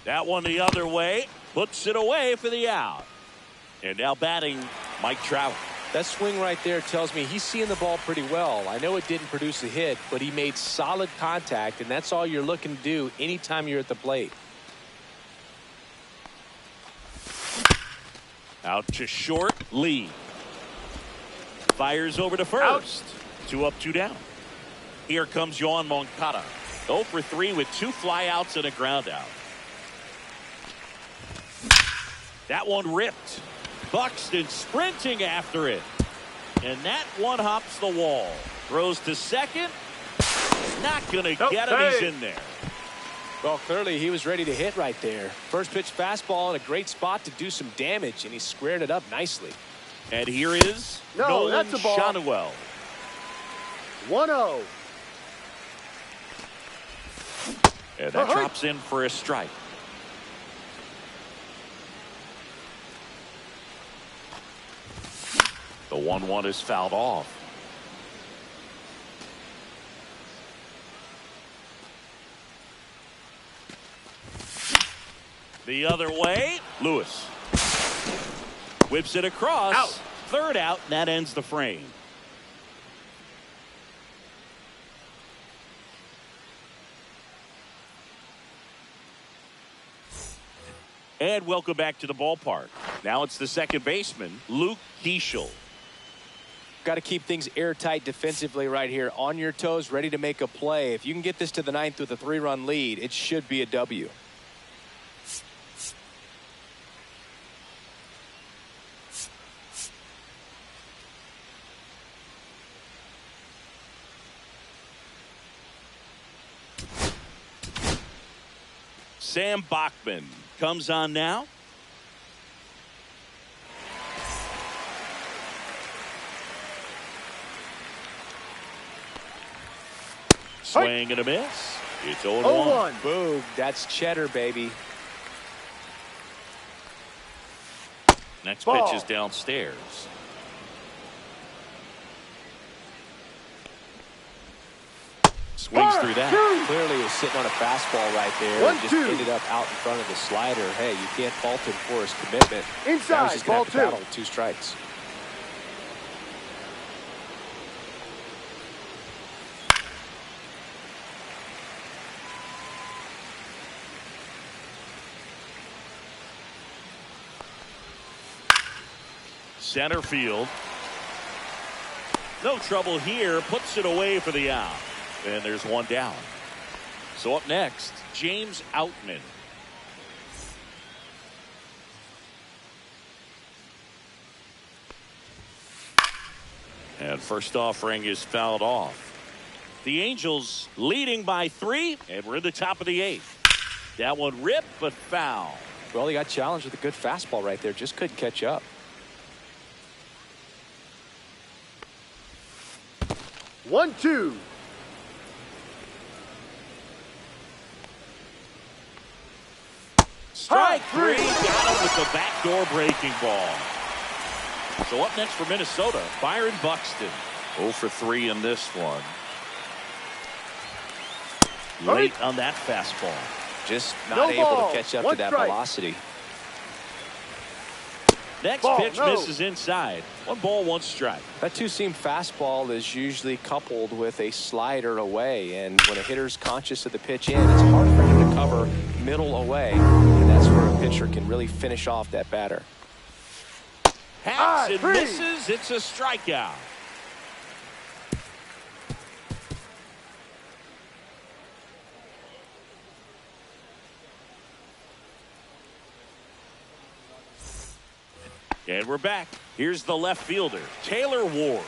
Speaker 1: That one the other way, puts it away for the out. And now batting, Mike Trout.
Speaker 2: That swing right there tells me he's seeing the ball pretty well. I know it didn't produce a hit, but he made solid contact, and that's all you're looking to do anytime you're at the plate.
Speaker 1: Out to short, Lee. Fires over to first. 2 up, 2 down. Here comes Yoan Moncada. 0 for 3 with 2 flyouts and a ground out. That one ripped. Buxton sprinting after it. And that one hops the wall. Throws to second. Not going to get him. He's in there.
Speaker 2: Well, clearly he was ready to hit right there. First pitch fastball in a great spot to do some damage, and he squared it up nicely.
Speaker 1: And here is Nolan
Speaker 3: that's a ball.
Speaker 1: Schanuel.
Speaker 3: 1-0.
Speaker 1: And that drops in for a strike. The 1-1 is fouled off. The other way, Lewis. Whips it across. Out. Third out, and that ends the frame. And welcome back to the ballpark. Now it's the second baseman, Luke Keeschel.
Speaker 2: got to keep things airtight defensively right here. On your toes, ready to make a play. If you can get this to the ninth with a 3-run lead, it should be a W.
Speaker 1: Sam Bachman comes on now. Swing and a miss. It's 0-1.
Speaker 2: Boom. That's cheddar, baby.
Speaker 1: Next
Speaker 3: Ball.
Speaker 1: pitch is downstairs. Swings through that.
Speaker 2: Clearly he was sitting on a fastball right there.
Speaker 3: 1-2.
Speaker 2: And just ended up out in front of the slider. Hey, you can't fault him for his commitment. Now
Speaker 3: Inside,
Speaker 2: he's just going
Speaker 3: ball
Speaker 2: to have to battle
Speaker 3: 2.
Speaker 2: with 2 strikes.
Speaker 1: Center field. No trouble here. Puts it away for the out. And there's one down. So up next, James Outman. And first offering is fouled off. The Angels leading by 3, and we're in the top of the 8th. That one ripped, but foul.
Speaker 2: Well, he got challenged with a good fastball right there. Just couldn't catch up.
Speaker 3: 1-2.
Speaker 1: Strike 3. Got him with the backdoor breaking ball. So up next for Minnesota, Byron Buxton. 0 for 3 in this one. Late on that fastball.
Speaker 2: Just not
Speaker 3: No
Speaker 2: able
Speaker 3: ball.
Speaker 2: to catch up
Speaker 3: 1
Speaker 2: to that
Speaker 3: strike.
Speaker 2: velocity.
Speaker 1: Next
Speaker 3: Ball,
Speaker 1: pitch
Speaker 3: no.
Speaker 1: misses inside. 1 ball, 1 strike.
Speaker 2: That two-seam fastball is usually coupled with a slider away, and when a hitter's conscious of the pitch in, it's hard for him to cover middle away, and that's where a pitcher can really finish off that batter.
Speaker 1: Hacks and
Speaker 3: 3.
Speaker 1: misses. It's a strikeout. And we're back. Here's the left fielder, Taylor Ward.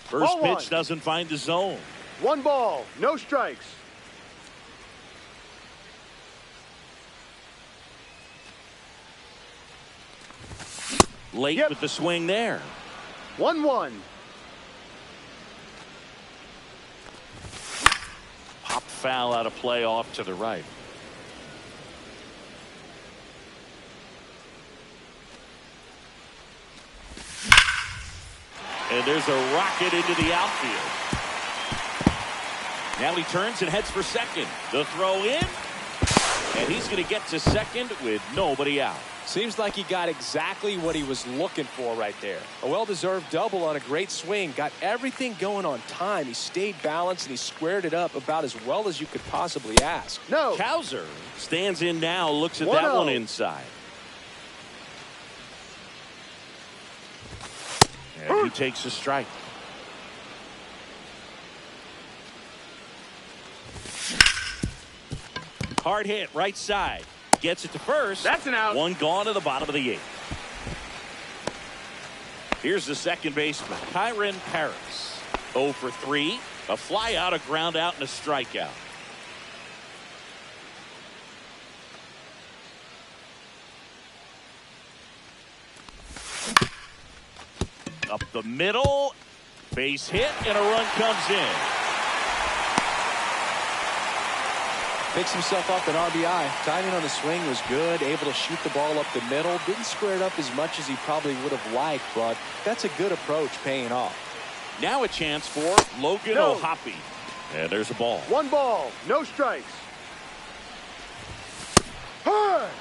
Speaker 1: First
Speaker 3: Ball
Speaker 1: pitch
Speaker 3: 1.
Speaker 1: doesn't find the zone.
Speaker 3: 1 ball, no strikes.
Speaker 1: Late
Speaker 3: Yep.
Speaker 1: with the swing there.
Speaker 3: 1-1.
Speaker 1: Pop foul out of play off to the right. And there's a rocket into the outfield. Now he turns and heads for second. The throw in. And he's going to get to second with nobody out.
Speaker 2: Seems like he got exactly what he was looking for right there. A well-deserved double on a great swing. Got everything going on time. He stayed balanced and he squared it up about as well as you could possibly ask.
Speaker 3: No.
Speaker 1: Cowser stands in now, looks at
Speaker 3: 1-0.
Speaker 1: that one inside. And he takes a strike. Hard hit, right side. Gets it to first.
Speaker 3: That's an out.
Speaker 1: One gone to the bottom of the 8th. Here's the second baseman, Kyren Paris. 0 for 3. A fly out, a ground out, and a strikeout. Up the middle. Base hit, and a run comes in.
Speaker 2: Picks himself up an RBI. Timing on the swing was good. Able to shoot the ball up the middle. Didn't square it up as much as he probably would have liked, but that's a good approach paying off.
Speaker 1: Now a chance for Logan
Speaker 3: No.
Speaker 1: O'Hoppe. And there's a ball.
Speaker 3: 1 ball, no strikes. Hard.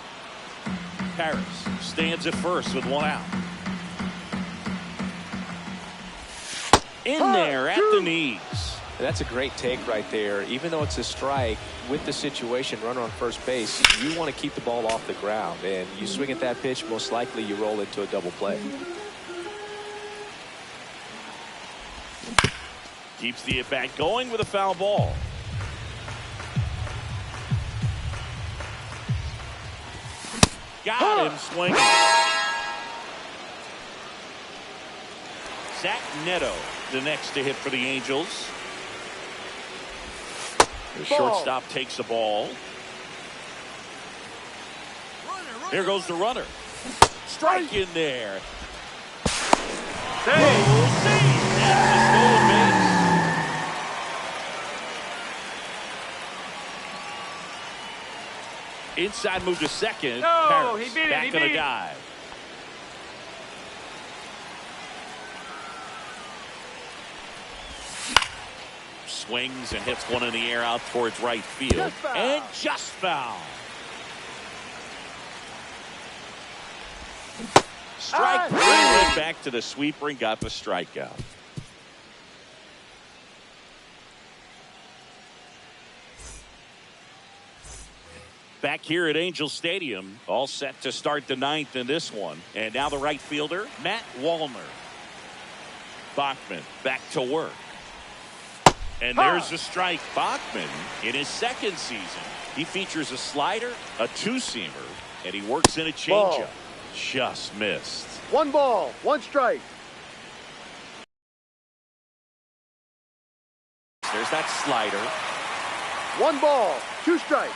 Speaker 1: Paris stands at first with 1 out. In there at the knees.
Speaker 2: That's a great take right there. Even though it's a strike, with the situation, runner on first base, you want to keep the ball off the ground. And you swing at that pitch, most likely you roll into a double play.
Speaker 1: Keeps the at-bat going with a foul ball. Got him swinging. Zach Neto, the next to hit for the Angels. The shortstop takes the ball. Here goes the runner. Strike in there.
Speaker 3: Save.
Speaker 1: That's the stolen base. Inside move to second.
Speaker 3: No,
Speaker 1: Paris
Speaker 3: he beat it,
Speaker 1: back
Speaker 3: he
Speaker 1: on
Speaker 3: beat
Speaker 1: a
Speaker 3: it.
Speaker 1: dive. Swings and hits one in the air out towards right field.
Speaker 3: Just foul.
Speaker 1: And just foul. Strike three. Went back to the sweeper and got the strikeout. Back here at Angel Stadium, all set to start the ninth in this one. And now the right fielder, Matt Wallner. Bachman back to work. And there's the strike. Bachman, in his second season, he features a slider, a two-seamer, and he works in a changeup. Just missed.
Speaker 3: 1 ball, 1 strike.
Speaker 1: There's that slider.
Speaker 3: 1 ball, 2 strikes.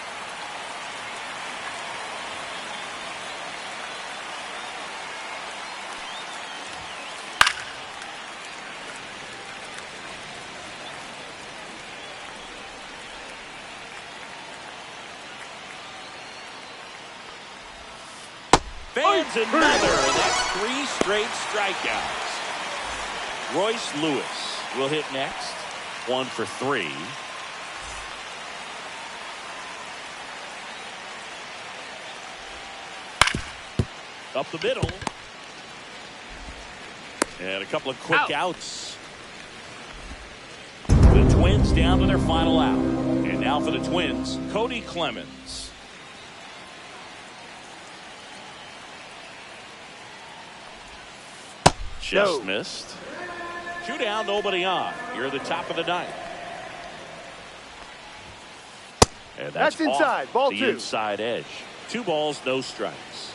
Speaker 1: Fans another, and that's 3 straight strikeouts. Royce Lewis will hit next. 1 for 3. Up the middle. And a couple of quick outs. The Twins down to their final out. And now for the Twins, Cody Clemens. Just missed. 2 down, nobody on. You're the top of the ninth. And that's
Speaker 3: inside. Ball
Speaker 1: the
Speaker 3: 2.
Speaker 1: Inside edge. 2 balls, no strikes.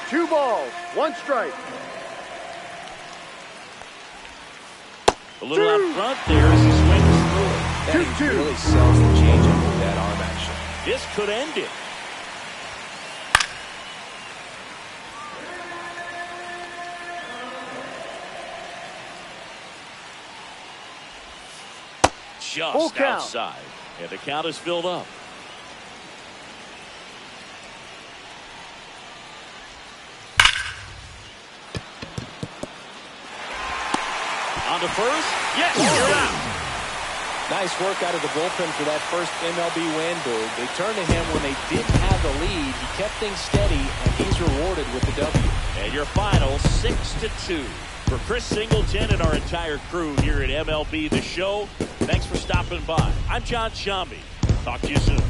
Speaker 3: 2 balls, 1 strike.
Speaker 1: A little out front there as he swings through it.
Speaker 2: That he really sells the changeup with that arm action.
Speaker 1: This could end it. Just outside. And the count is filled up. On to first. Yes, you're out.
Speaker 2: Nice work out of the bullpen for that first MLB win, Boog. They turned to him when they didn't have the lead. He kept things steady, and he's rewarded with the W.
Speaker 1: And your final 6-2. For Chris Singleton and our entire crew here at MLB The Show, thanks for stopping by. I'm John Shambi. Talk to you soon.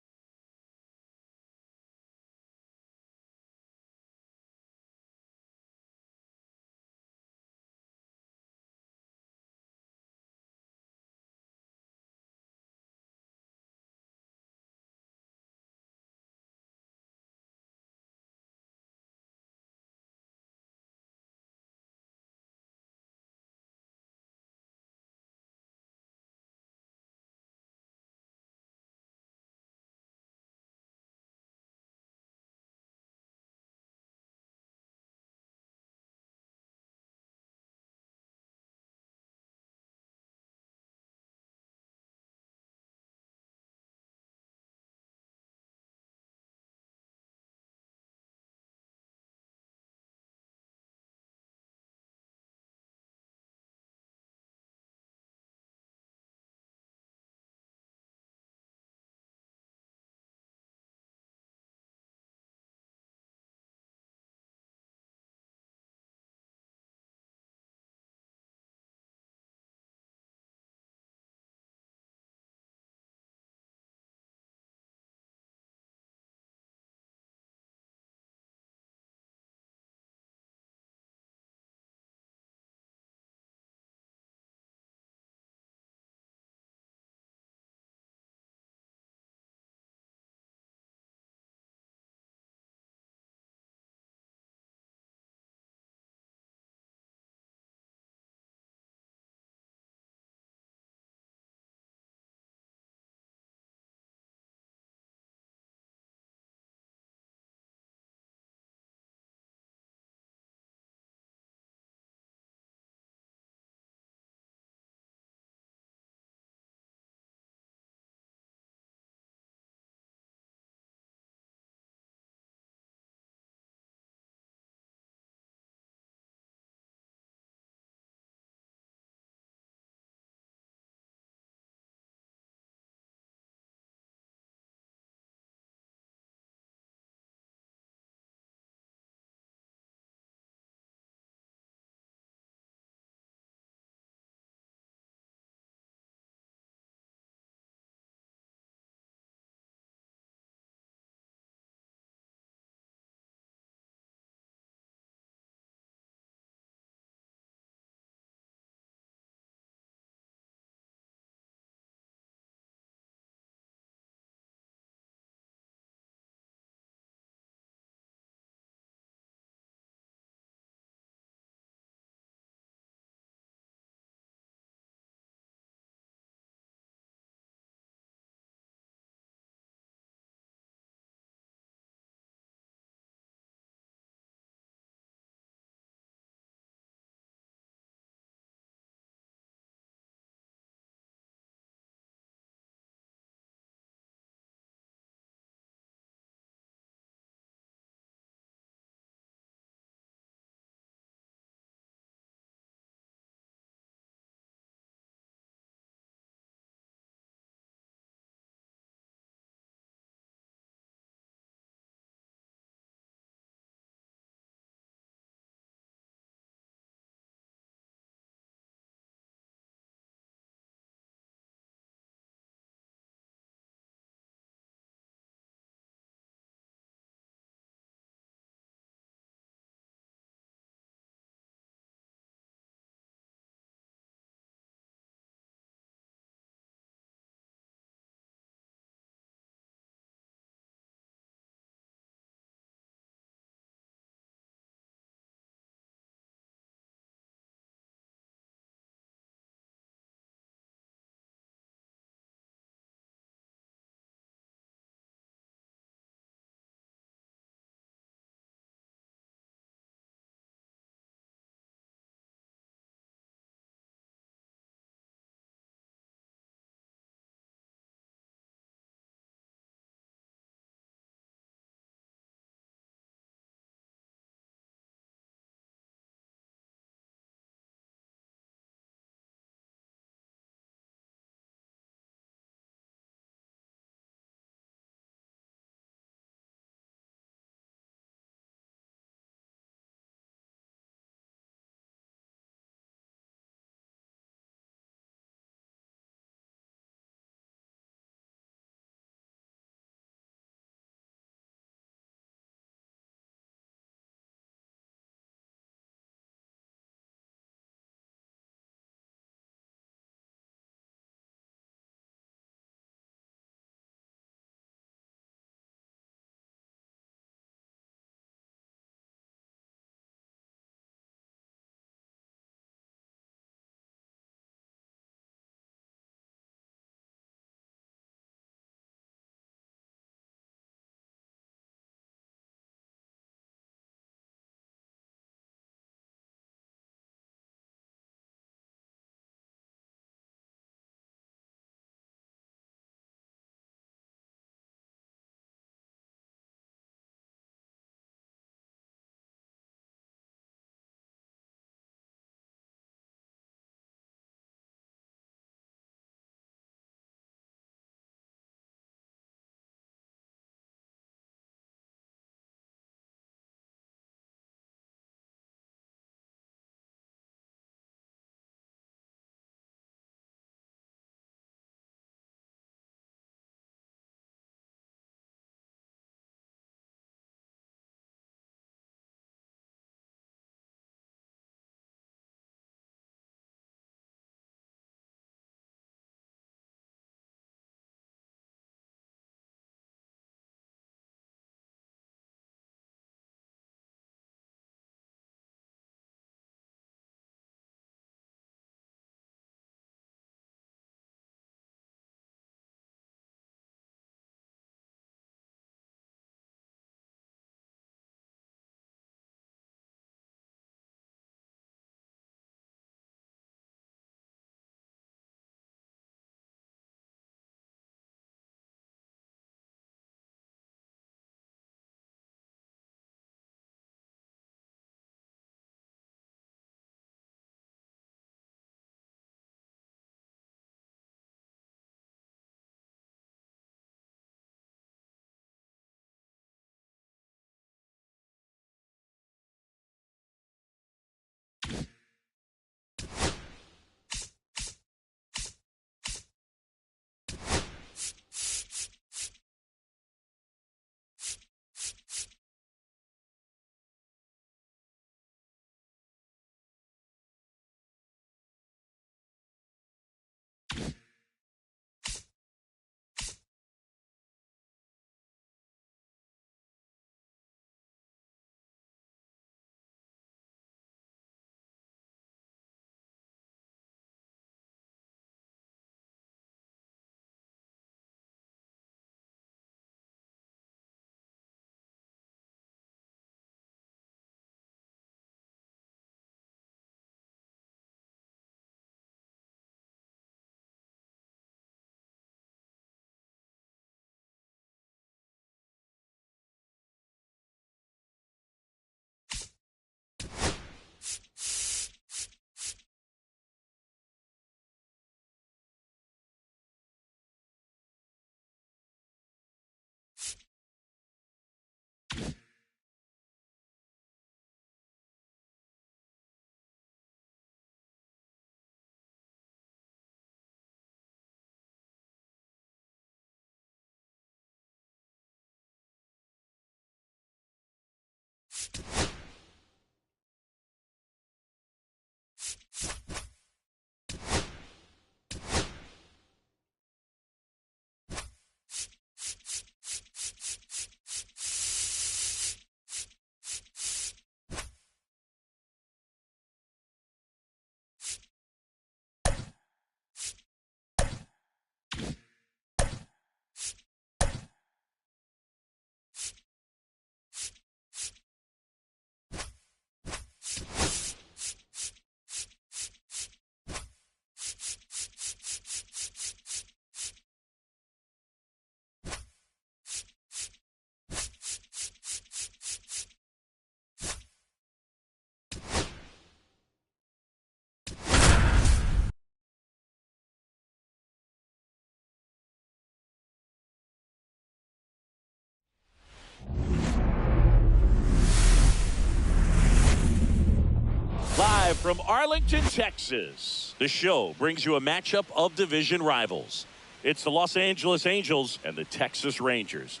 Speaker 1: Live from Arlington, Texas, the show brings you a matchup of division rivals. It's the Los Angeles Angels and the Texas Rangers.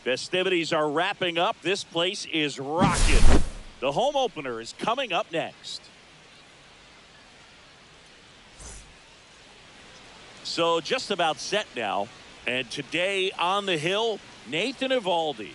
Speaker 1: Festivities are wrapping up. This place is rocking. The home opener is coming up next. So just about set now. And today on the hill, Nathan Eovaldi.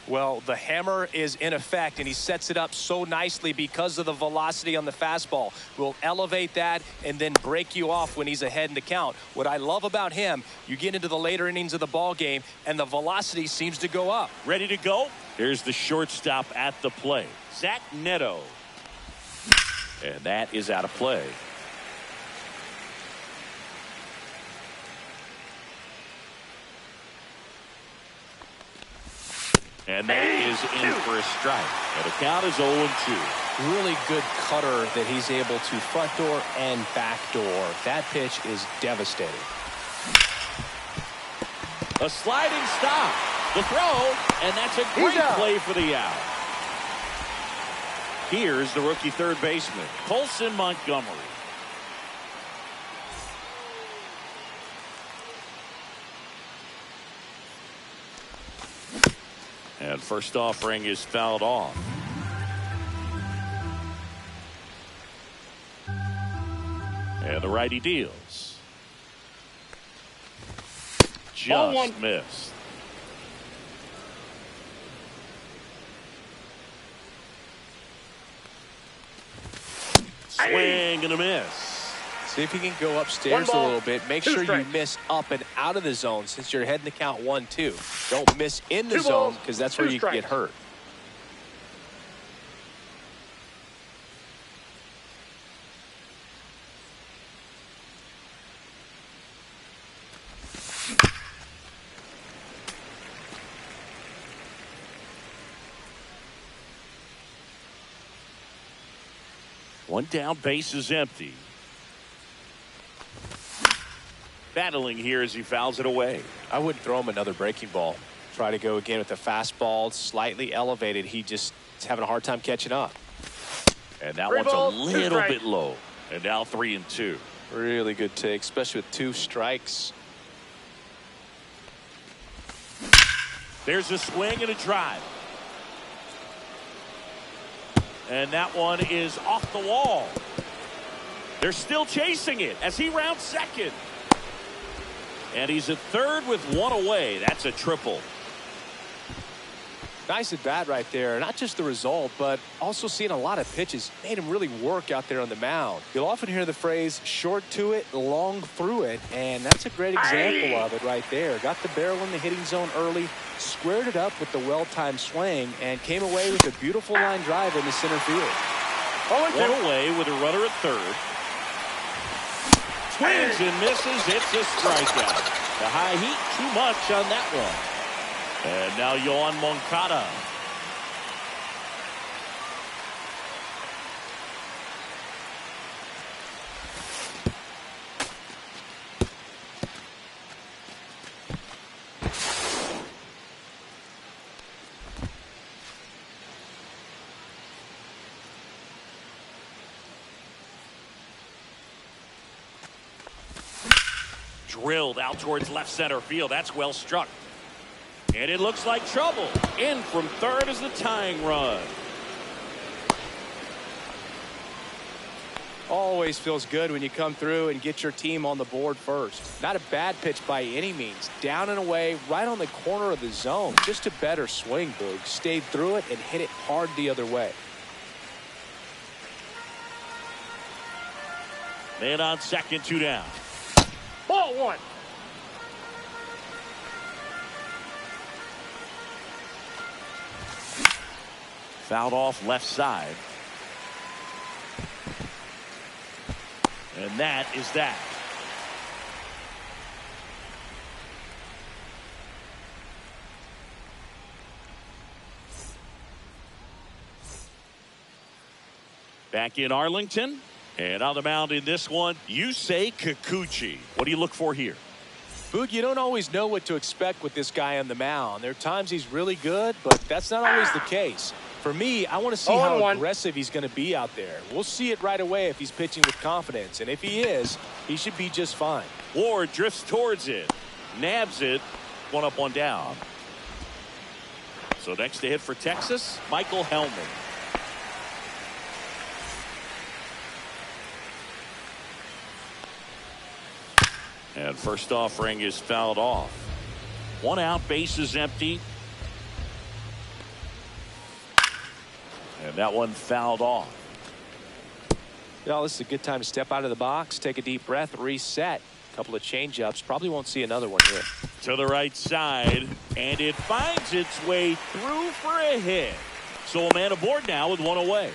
Speaker 2: Well, the hammer is in effect, and he sets it up so nicely because of the velocity on the fastball. Will elevate that and then break you off when he's ahead in the count. What I love about him, you get into the later innings of the ball game, and the velocity seems to go up.
Speaker 1: Ready to go? Here's the shortstop at the plate, Zach Neto. And that is out of play. And that is in for a strike. And the count is 0-2.
Speaker 2: Really good cutter that he's able to front door and back door. That pitch is devastating.
Speaker 1: A sliding stop. The throw, and that's a great play for the out. Here's the rookie third baseman, Colson Montgomery. And first offering is fouled off. And the righty deals. Just missed. Swing and a miss.
Speaker 2: See if you can go upstairs a little bit. Make sure you miss up and out of the zone since you're heading to count 1-2. Don't miss in the zone because that's where you can get hurt.
Speaker 1: One down, base is empty. Battling here as he fouls it away.
Speaker 2: I wouldn't throw him another breaking ball. Try to go again with the fastball, slightly elevated. He just is having a hard time catching up.
Speaker 1: And that one's a little bit low. And now 3-2.
Speaker 2: Really good take, especially with 2 strikes.
Speaker 1: There's a swing and a drive. And that one is off the wall. They're still chasing it as he rounds second. And he's at third with 1 away. That's a triple.
Speaker 2: Nice at bat right there. Not just the result, but also seeing a lot of pitches. Made him really work out there on the mound. You'll often hear the phrase, short to it, long through it. And that's a great example of it right there. Got the barrel in the hitting zone early, squared it up with the well-timed swing, and came away with a beautiful line drive in the center field.
Speaker 1: 1 away with a runner at third. Swings and misses. It's a strikeout. The high heat, too much on that one. And now Yoan Moncada. Drilled out towards left center field. That's well struck. And it looks like trouble. In from third is the tying run.
Speaker 2: Always feels good when you come through and get your team on the board first. Not a bad pitch by any means. Down and away, right on the corner of the zone. Just a better swing, Boog. Stayed through it and hit it hard the other way.
Speaker 1: Man on second, 2 down.
Speaker 3: Ball one.
Speaker 1: Fouled off left side. And that is that. Back in Arlington. And on the mound in this one, Yusei Kikuchi. What do you look for here?
Speaker 2: Boog, you don't always know what to expect with this guy on the mound. There are times he's really good, but that's not always the case. For me, I want to see how aggressive he's going to be out there. We'll see it right away if he's pitching with confidence. And if he is, he should be just fine.
Speaker 1: Ward drifts towards it. Nabs it. 1 up, 1 down. So next to hit for Texas, Michael Hellman. And first offering is fouled off. 1 out, base is empty. And that one fouled off.
Speaker 2: Well, this is a good time to step out of the box, take a deep breath, reset. A couple of changeups. Probably won't see another one here.
Speaker 1: To the right side, and it finds its way through for a hit. So a man aboard now with 1 away.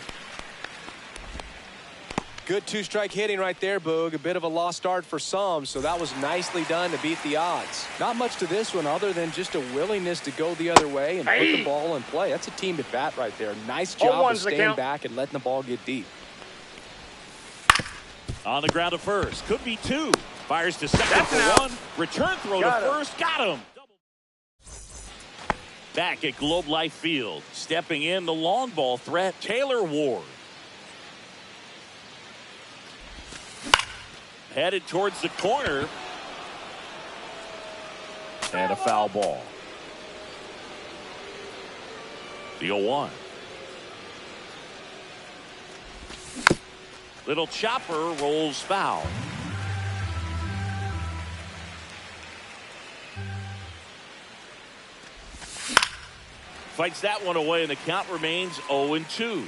Speaker 2: Good 2-strike hitting right there, Boog. A bit of a lost start for some, so that was nicely done to beat the odds. Not much to this one other than just a willingness to go the other way and put the ball in play. That's a team at bat right there. Nice job of staying back and letting the ball get deep.
Speaker 1: On the ground to first. Could be 2. Fires to second for 1. Return throw to first. Got him. Back at Globe Life Field. Stepping in the long ball threat, Taylor Ward. Headed towards the corner. And a foul ball. The 0-1. Little chopper rolls foul. Fights that one away, and the count remains 0-2.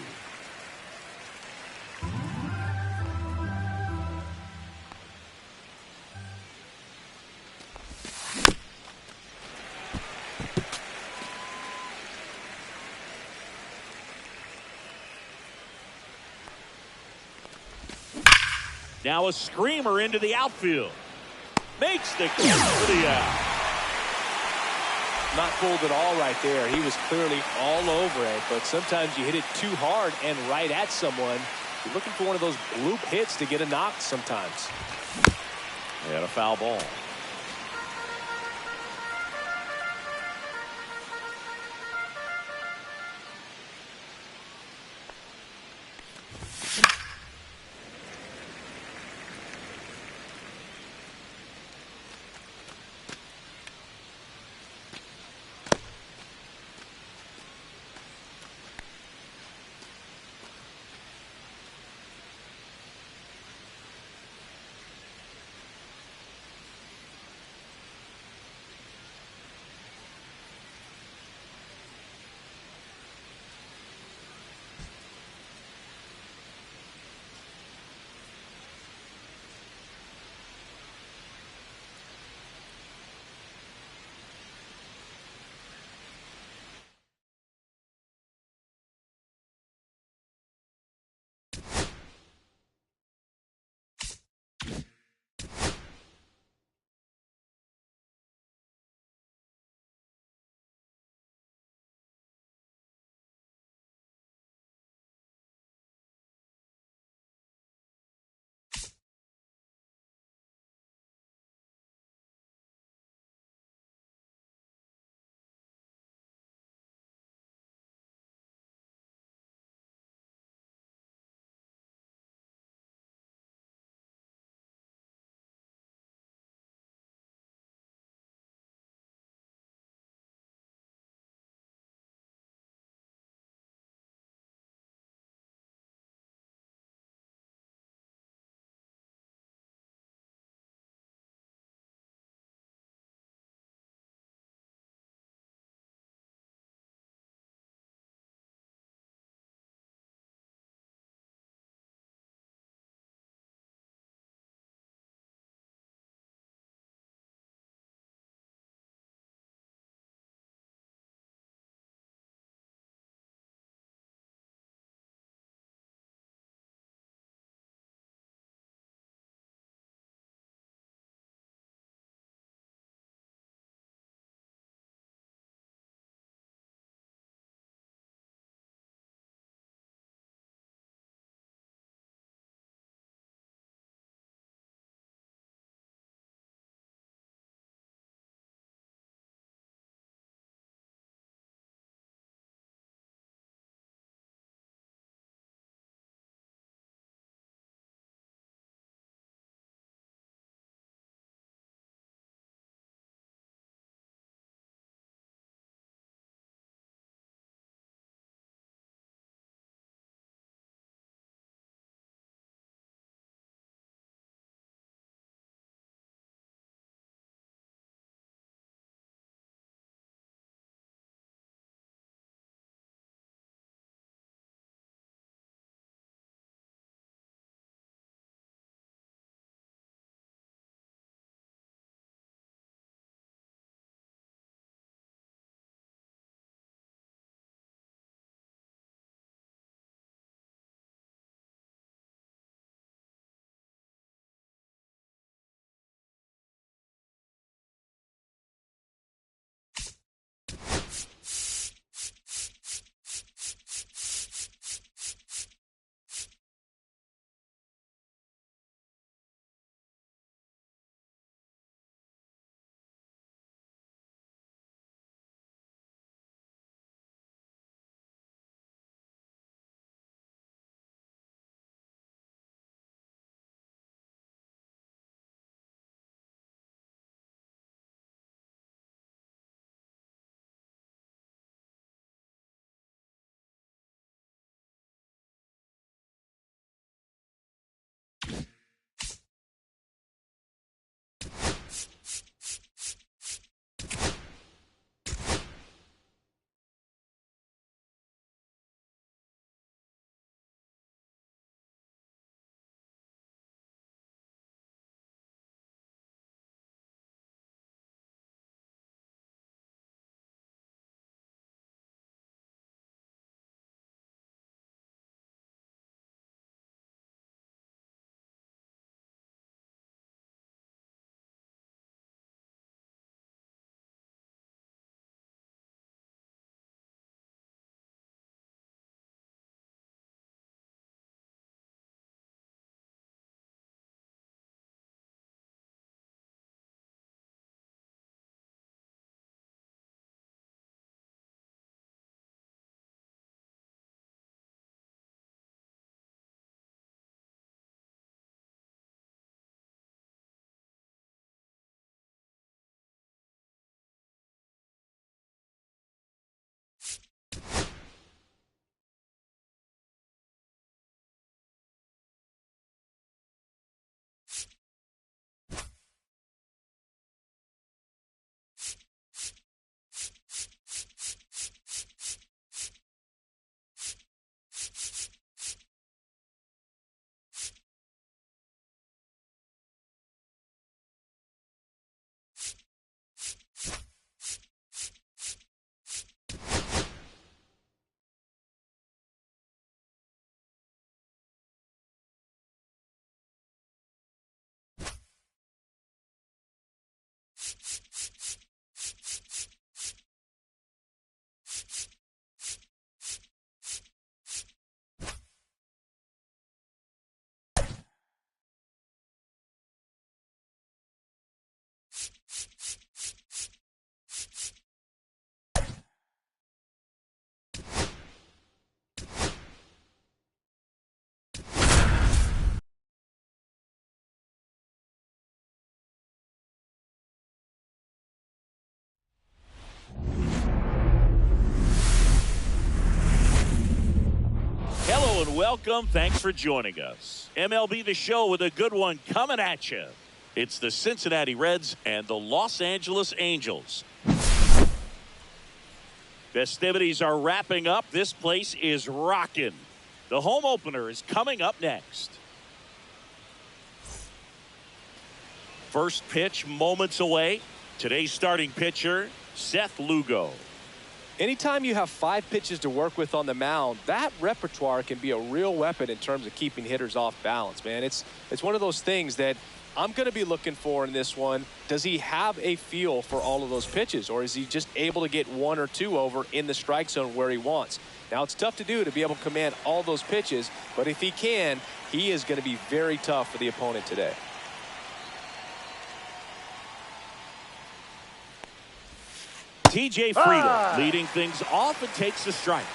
Speaker 1: Now a screamer into the outfield. Makes the catch for the out.
Speaker 2: Not fooled at all right there. He was clearly all over it, but sometimes you hit it too hard and right at someone. You're looking for one of those bloop hits to get a knock sometimes.
Speaker 1: And a foul ball. and welcome. Thanks for joining us. MLB The Show with a good one coming at you. It's the Cincinnati Reds and the Los Angeles Angels. Festivities are wrapping up. This place is rocking. The home opener is coming up next. First pitch moments away. Today's starting pitcher, Seth Lugo.
Speaker 2: Anytime you have 5 pitches to work with on the mound, that repertoire can be a real weapon in terms of keeping hitters off balance, man. It's one of those things that I'm going to be looking for in this one. Does he have a feel for all of those pitches, or is he just able to get 1 or 2 over in the strike zone where he wants? Now, it's tough to do to be able to command all those pitches, but if he can, he is going to be very tough for the opponent today.
Speaker 1: TJ Friedl leading things off and takes a strike.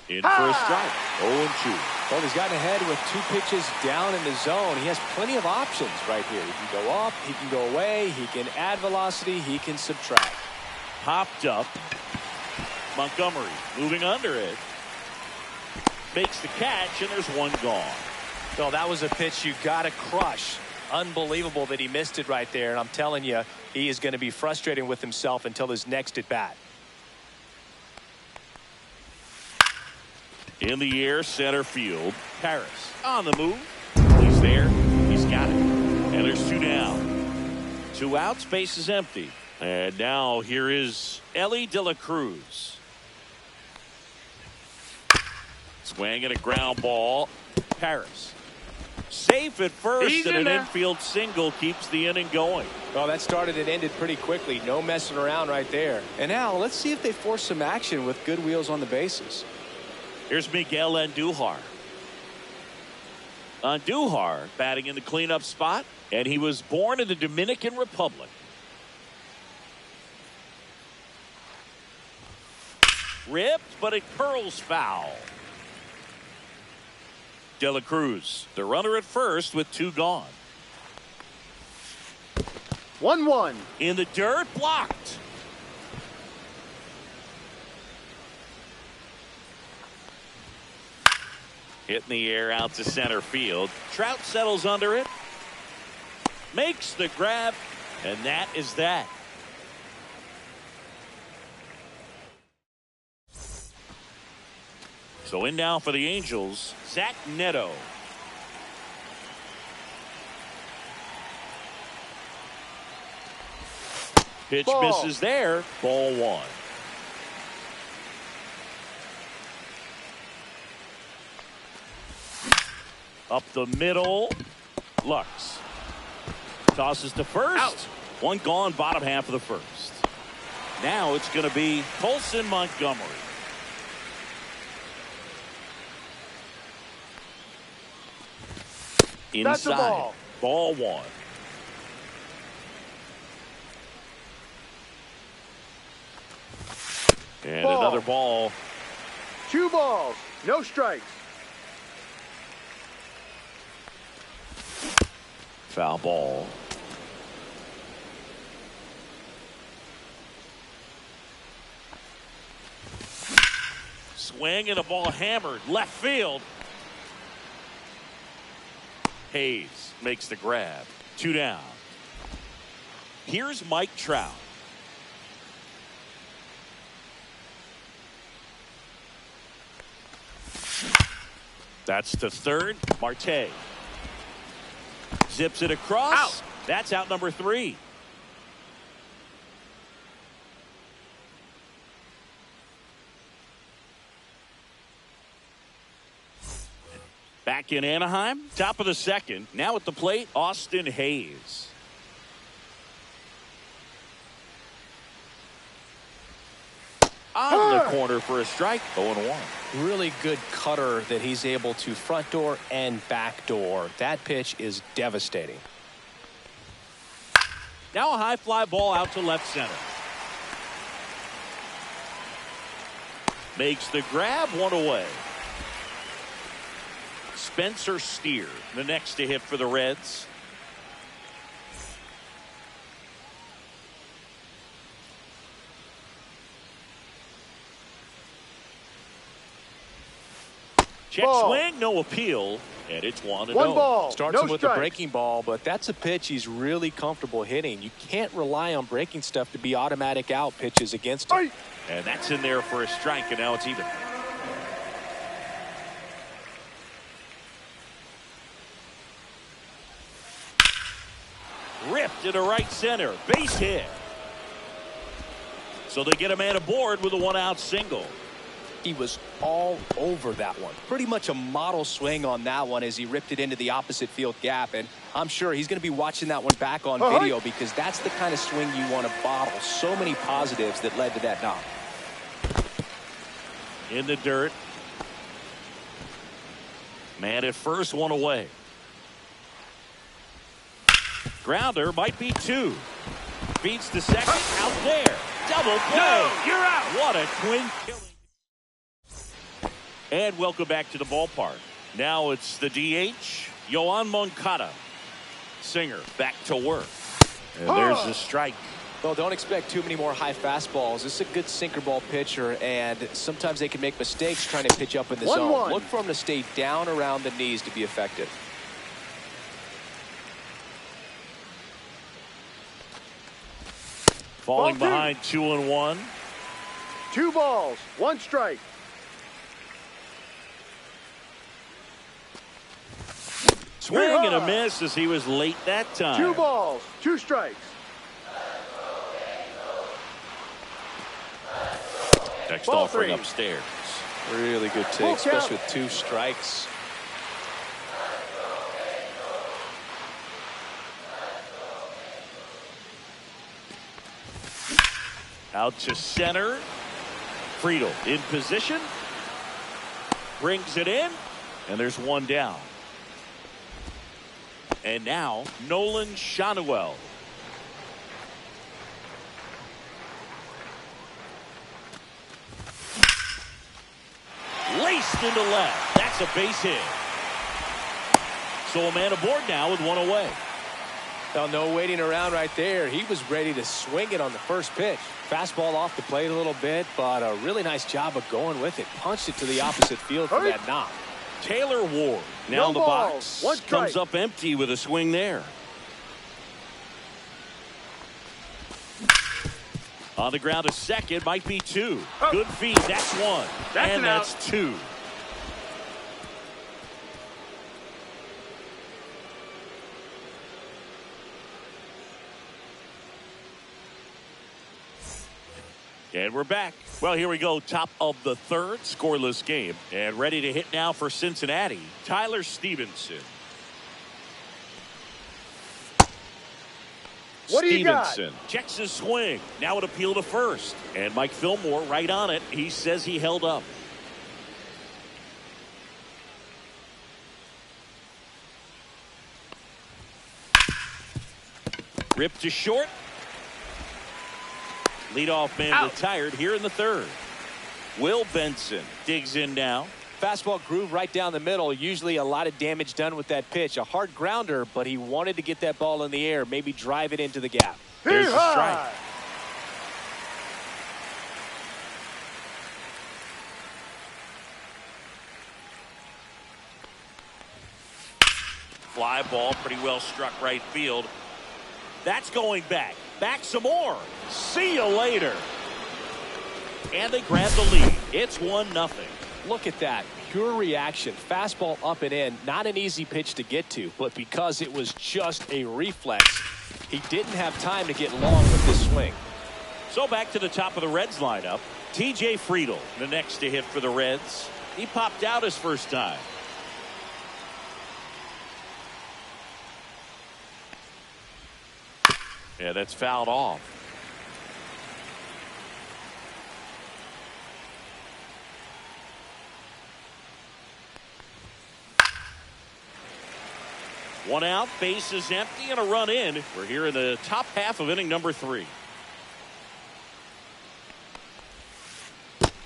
Speaker 1: In for a strike. 0-2.
Speaker 2: Well, he's gotten ahead with 2 pitches down in the zone. He has plenty of options right here. He can go up, he can go away, he can add velocity, he can subtract.
Speaker 1: Popped up. Montgomery moving under it. Makes the catch, and there's 1 gone.
Speaker 2: No, that was a pitch you got to crush. Unbelievable that he missed it right there. And I'm telling you, he is going to be frustrated with himself until his next at bat.
Speaker 1: In the air, center field. Paris on the move. He's there. He's got it. And there's 2 down. 2 outs. Base is empty. And now here is Elly De La Cruz. Swing and a ground ball. Paris. Safe at first, and an infield single keeps the inning going.
Speaker 2: Well, that started and ended pretty quickly. No messing around right there. And now let's see if they force some action with good wheels on the bases.
Speaker 1: Here's Miguel Andujar. Andujar batting in the cleanup spot, and he was born in the Dominican Republic. Ripped, but it curls foul. De La Cruz, the runner at first with 2 gone.
Speaker 3: 1-1.
Speaker 1: In the dirt, blocked. Hit in the air out to center field. Trout settles under it. Makes the grab, and that is that. So in now for the Angels, Zach Neto. Pitch misses there. Ball 1. Up the middle. Lux. Tosses to first.
Speaker 3: Out.
Speaker 1: 1 gone, bottom half of the first. Now it's going to be Colson Montgomery. Inside.
Speaker 3: That's a ball.
Speaker 1: Ball 1. And another ball.
Speaker 3: 2 balls. No strikes.
Speaker 1: Foul ball. Swing and a ball hammered left field. Hayes makes the grab. 2 down. Here's Mike Trout. That's to third. Marte zips it across.
Speaker 3: Out.
Speaker 1: That's out number 3. Back in Anaheim, top of the second. Now at the plate, Austin Hayes. On the corner for a strike. 0-1.
Speaker 2: Really good cutter that he's able to front door and back door. That pitch is devastating.
Speaker 1: Now a high fly ball out to left center. Makes the grab, 1 away. Spencer Steer, the next to hit for the Reds. Check
Speaker 3: Ball.
Speaker 1: swing, no appeal, and it's 1-0.
Speaker 3: One ball.
Speaker 2: Starts
Speaker 3: no
Speaker 2: him with the
Speaker 3: strikes.
Speaker 2: breaking ball, but that's a pitch he's really comfortable hitting. You can't rely on breaking stuff to be automatic out pitches against him.
Speaker 3: Hey.
Speaker 1: And that's in there for a strike, and now it's even. Ripped into right center. Base hit. So they get a man aboard with a 1-out single.
Speaker 2: He was all over that one. Pretty much a model swing on that one as he ripped it into the opposite field gap. And I'm sure he's going to be watching that one back on video because that's the kind of swing you want to bottle. So many positives that led to that knock.
Speaker 1: In the dirt. Man at first, one away. Grounder might be 2. Beats the second. Out there. Double play.
Speaker 3: No, you're out.
Speaker 1: What a twin killing. And welcome back to the ballpark. Now it's the DH, Yoan Moncada. Singer back to work. And there's the strike.
Speaker 2: Well, don't expect too many more high fastballs. This is a good sinker ball pitcher, and sometimes they can make mistakes trying to pitch up in the zone.
Speaker 3: 1-1.
Speaker 2: Look for him to stay down around the knees to be effective.
Speaker 1: Falling
Speaker 3: Ball 2.
Speaker 1: behind 2-1.
Speaker 3: 2 balls. 1 strike.
Speaker 1: Swing and a miss as he was late that time.
Speaker 3: 2 balls. 2 strikes.
Speaker 1: Next
Speaker 3: Ball
Speaker 1: offering
Speaker 3: 3.
Speaker 1: upstairs.
Speaker 2: Really good
Speaker 3: Full
Speaker 2: take, especially
Speaker 3: count.
Speaker 2: with 2 strikes.
Speaker 1: Out to center. Friedel in position. Brings it in. And there's 1 down. And now Nolan Schanuel. Laced into left. That's a base hit. So a man aboard now with 1 away.
Speaker 2: Well, no waiting around right there. He was ready to swing it on the first pitch. Fastball off the plate a little bit, but a really nice job of going with it. Punched it to the opposite field for that knock.
Speaker 1: Taylor Ward now
Speaker 3: No
Speaker 1: in the
Speaker 3: balls.
Speaker 1: box.
Speaker 3: 1 strike.
Speaker 1: Comes up empty with a swing there. On the ground, a second, might be 2.
Speaker 3: Oh.
Speaker 1: Good feed, that's 1.
Speaker 3: That's
Speaker 1: and
Speaker 3: an out.
Speaker 1: that's 2. And we're back. Well, here we go. Top of the 3rd, scoreless game. And ready to hit now for Cincinnati, Tyler Stevenson.
Speaker 3: What do you got?
Speaker 1: Stevenson checks his swing. Now an appeal to first. And Mike Fillmore right on it. He says he held up. Ripped to short. Leadoff man
Speaker 3: Out.
Speaker 1: retired here in the 3rd. Will Benson digs in now.
Speaker 2: Fastball groove right down the middle. Usually a lot of damage done with that pitch. A hard grounder, but he wanted to get that ball in the air, maybe drive it into the gap.
Speaker 1: There's the strike.
Speaker 3: High.
Speaker 1: Fly ball pretty well struck right field. That's going back. Back some more. See you later. And they grab the lead. It's 1-0.
Speaker 2: Look at that. Pure reaction. Fastball up and in. Not an easy pitch to get to, but because it was just a reflex, he didn't have time to get long with this swing.
Speaker 1: So back to the top of the Reds lineup. TJ Friedel, the next to hit for the Reds. He popped out his first time. Yeah, that's fouled off. One out, base is empty, and a run in. We're here in the top half of inning number 3.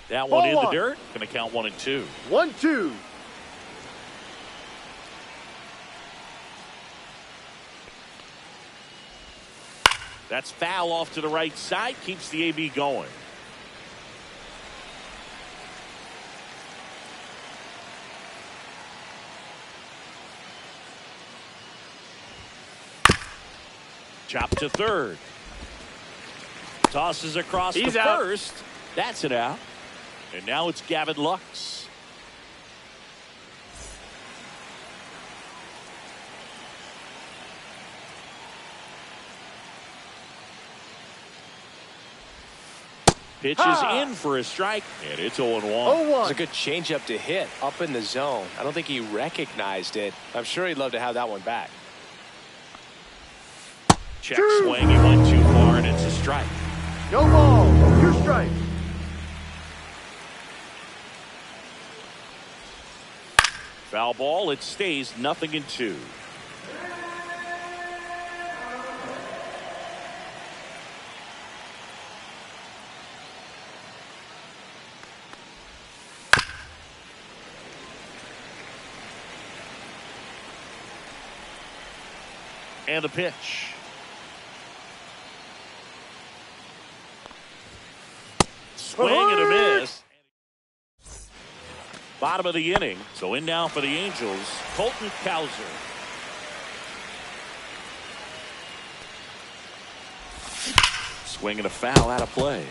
Speaker 1: That one
Speaker 3: Ball
Speaker 1: in the
Speaker 3: 1.
Speaker 1: dirt. Going to count 1 and 2.
Speaker 3: 1-2.
Speaker 1: That's foul off to the right side. Keeps the AB going. Chop to third. Tosses across
Speaker 3: He's
Speaker 1: to
Speaker 3: out.
Speaker 1: first. That's it out. And now it's Gavin Lux. Pitches in for a strike, and it's 0-1.
Speaker 3: 0-1.
Speaker 2: It's a good changeup to hit up in the zone. I don't think he recognized it. I'm sure he'd love to have that one back.
Speaker 1: Check swing. He went too far, and it's a strike.
Speaker 3: No balls. 2 strikes.
Speaker 1: Foul ball. It stays 0-2. And the pitch. Swing and a miss. Bottom of the inning. So in now for the Angels, Colton Cowser. Swing and a foul out of play.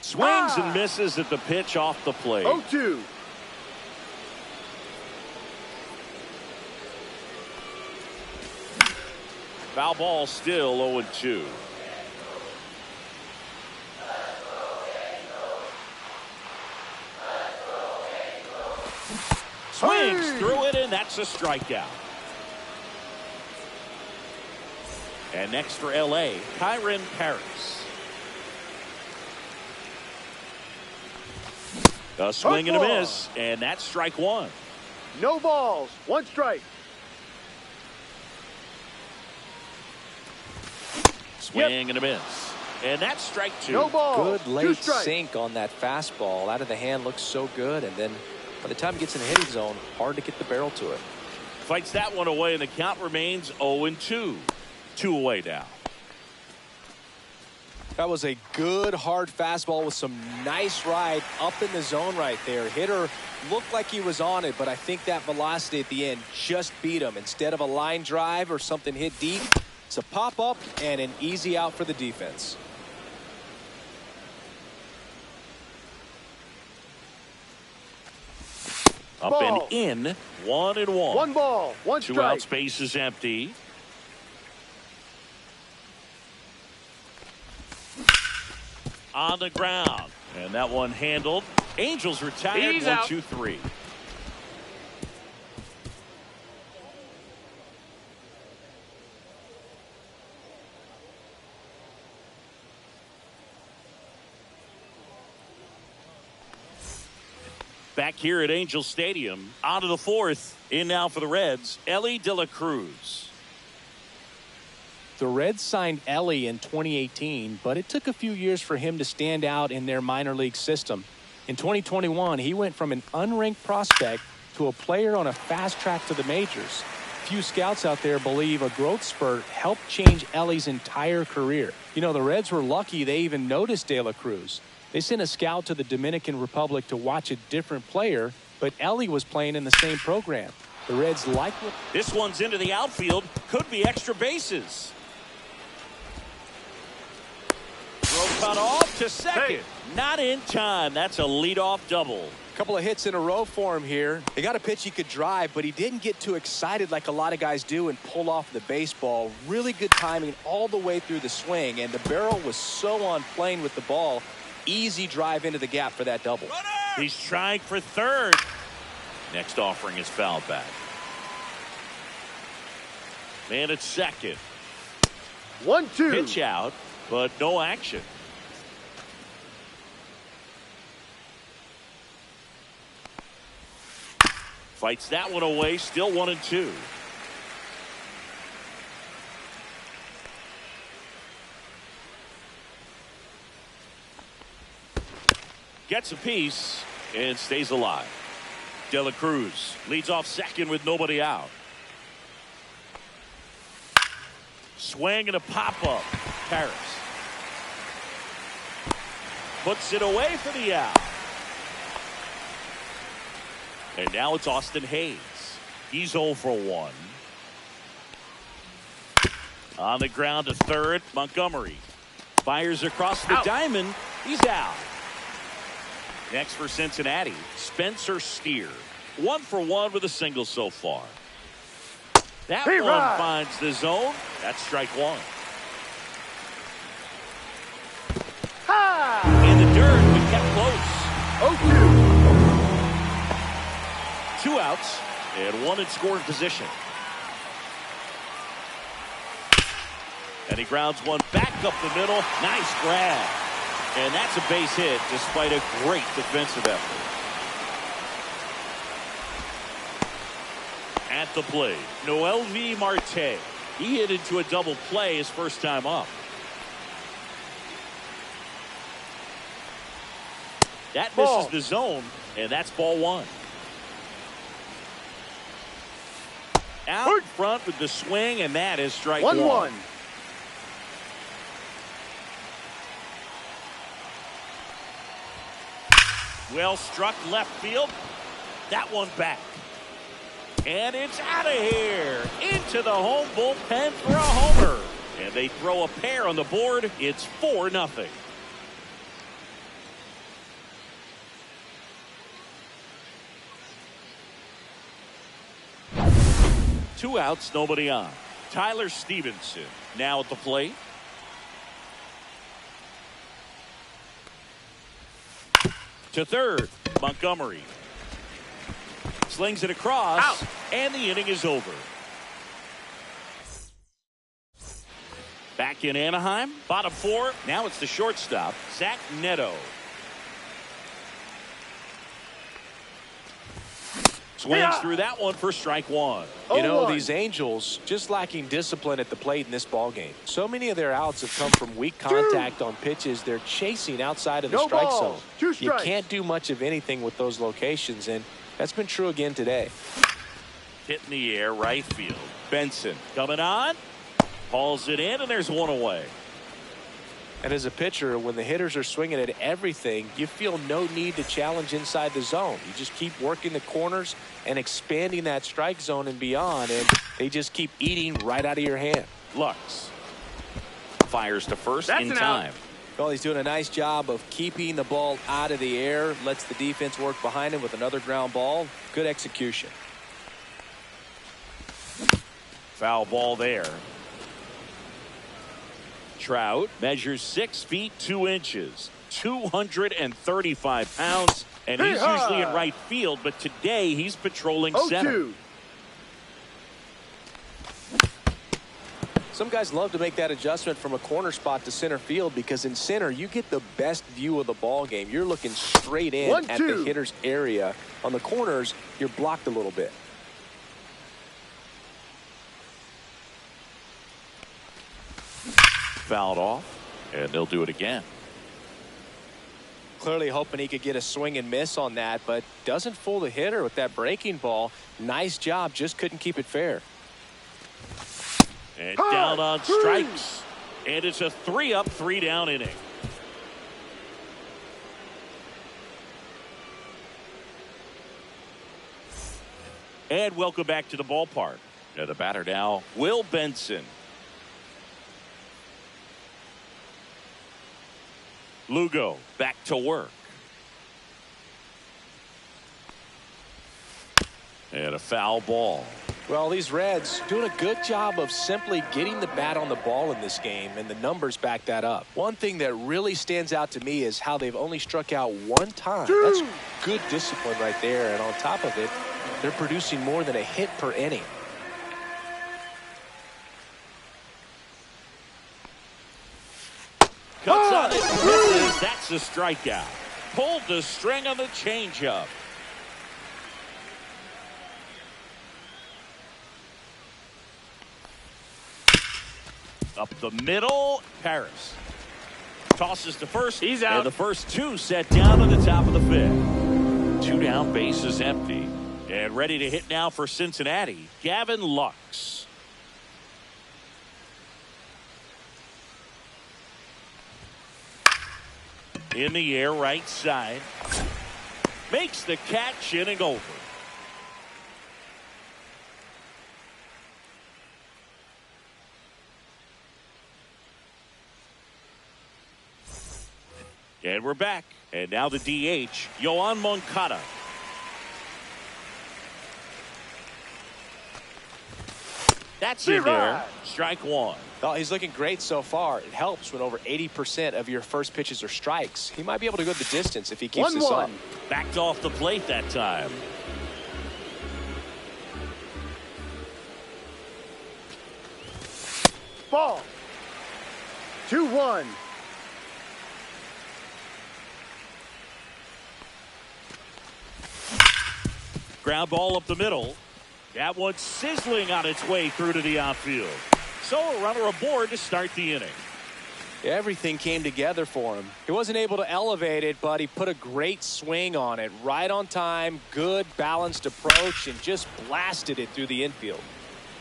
Speaker 1: Swings and misses at the pitch off the plate.
Speaker 3: 0-2.
Speaker 1: Foul ball still 0-2. Swings through it, and that's a strikeout. And next for LA, Kyren Paris. A swing and a miss, and that's strike one.
Speaker 3: No balls. 1 strike.
Speaker 1: Swing and a miss. And that's strike 2.
Speaker 3: No balls.
Speaker 2: Good
Speaker 3: 2
Speaker 2: late
Speaker 3: strikes.
Speaker 2: sink on that fastball. Out of the hand looks so good. And then by the time it gets in the hitting zone, hard to get the barrel to it.
Speaker 1: Fights that one away, and the count remains 0-2. 2 away now.
Speaker 2: That was a good hard fastball with some nice ride up in the zone right there. Hitter looked like he was on it, but I think that velocity at the end just beat him. Instead of a line drive or something hit deep, it's a pop up and an easy out for the defense.
Speaker 1: Up
Speaker 3: Ball.
Speaker 1: and in, 1-1.
Speaker 3: 1 ball. 1
Speaker 1: 2
Speaker 3: strike.
Speaker 1: out, space is empty. On the ground, and that one handled. Angels retired.
Speaker 3: He's
Speaker 1: 1,
Speaker 3: out.
Speaker 1: 2, 3. Back here at Angel Stadium, on to the 4th. In now for the Reds, Elly De La Cruz.
Speaker 2: The Reds signed Elly in 2018, but it took a few years for him to stand out in their minor league system. In 2021, he went from an unranked prospect to a player on a fast track to the majors. Few scouts out there believe a growth spurt helped change Elly's entire career. You know, the Reds were lucky they even noticed De La Cruz. They sent a scout to the Dominican Republic to watch a different player, but Elly was playing in the same program. The Reds liked what...
Speaker 1: This one's into the outfield. Could be extra bases. Throw cut off to second.
Speaker 3: Hey.
Speaker 1: Not in time. That's a leadoff double.
Speaker 2: Couple of hits in a row for him here. They got a pitch he could drive, but he didn't get too excited like a lot of guys do and pull off the baseball. Really good timing all the way through the swing, and the barrel was so on plane with the ball. Easy drive into the gap for that double.
Speaker 1: He's trying for third. Next offering is fouled back. Man at second.
Speaker 3: 1-2.
Speaker 1: Pitch out, but no action. Fights that one away, still 1-2. Gets a piece and stays alive. De La Cruz leads off second with nobody out. Swing and a pop-up. Paris puts it away for the out. And now it's Austin Hayes. He's 0 for 1. On the ground to third, Montgomery. Fires across the diamond. He's out. Next for Cincinnati, Spencer Steer. 1 for 1 with a single so far. That one finds the zone. That's strike one. In the dirt, but kept close.
Speaker 3: 0-2.
Speaker 1: 2 outs and 1 in scoring position. And he grounds one back up the middle. Nice grab. And that's a base hit despite a great defensive effort. At the plate, Noelvi Marte. He hit into a double play his first time up. That misses the zone, and that's ball 1. Out front with the swing, and that is strike 1. Well struck left field. That one back. And it's out of here. Into the home bullpen for a homer. And they throw a pair on the board. It's 4-0. Two outs, nobody on. Tyler Stevenson now at the plate. To third, Montgomery. Slings it across, and the inning is over. Back in Anaheim, bottom 4. Now it's the shortstop, Zach Neto. Swings through that one for strike 1.
Speaker 2: You know, these Angels just lacking discipline at the plate in this ball game. So many of their outs have come from weak contact on pitches they're chasing outside of the strike zone. You can't do much of anything with those locations, and that's been true again today.
Speaker 1: Hit in the air, right field. Benson coming on. Hauls it in, and there's one away.
Speaker 2: And as a pitcher, when the hitters are swinging at everything, you feel no need to challenge inside the zone. You just keep working the corners and expanding that strike zone and beyond, and they just keep eating right out of your hand.
Speaker 1: Lux fires to first in time.
Speaker 2: Well, he's doing a nice job of keeping the ball out of the air, lets the defense work behind him with another ground ball. Good execution.
Speaker 1: Foul ball there. Trout measures 6 feet 2 inches, 235 pounds, and he's usually in right field, but today he's patrolling center.
Speaker 2: Some guys love to make that adjustment from a corner spot to center field because in center you get the best view of the ball game. You're looking straight in at the hitter's area. On the corners, you're blocked a little bit.
Speaker 1: Fouled off, and they'll do it again.
Speaker 2: Clearly hoping he could get a swing and miss on that, but doesn't fool the hitter with that breaking ball. Nice job, just couldn't keep it fair.
Speaker 1: And down on strikes. And it's a 3-up, 3-down inning. And welcome back to the ballpark. The batter now, Will Benson. Lugo back to work. And a foul ball.
Speaker 2: Well, these Reds doing a good job of simply getting the bat on the ball in this game, and the numbers back that up. One thing that really stands out to me is how they've only struck out 1 time. That's good discipline right there, and on top of it, they're producing more than a hit per inning.
Speaker 1: Cuts on it, misses. That's a strikeout. Pulled the string on the changeup. Up the middle, Paris tosses to first. He's out. And the first 2 set down on the top of the 5th. 2 down, bases empty. And ready to hit now for Cincinnati, Gavin Lux. In the air, right side. Makes the catch, inning over. And we're back. And now the DH, Yoan Moncada. That's in there. Strike one.
Speaker 2: Well, he's looking great so far. It helps when over 80% of your first pitches are strikes. He might be able to go the distance if he keeps this up.
Speaker 1: Backed off the plate that time.
Speaker 3: Ball. 2-1.
Speaker 1: Ground ball up the middle. That one sizzling on its way through to the outfield. So a runner aboard to start the inning.
Speaker 2: Everything came together for him. He wasn't able to elevate it, but he put a great swing on it. Right on time, good balanced approach, and just blasted it through the infield.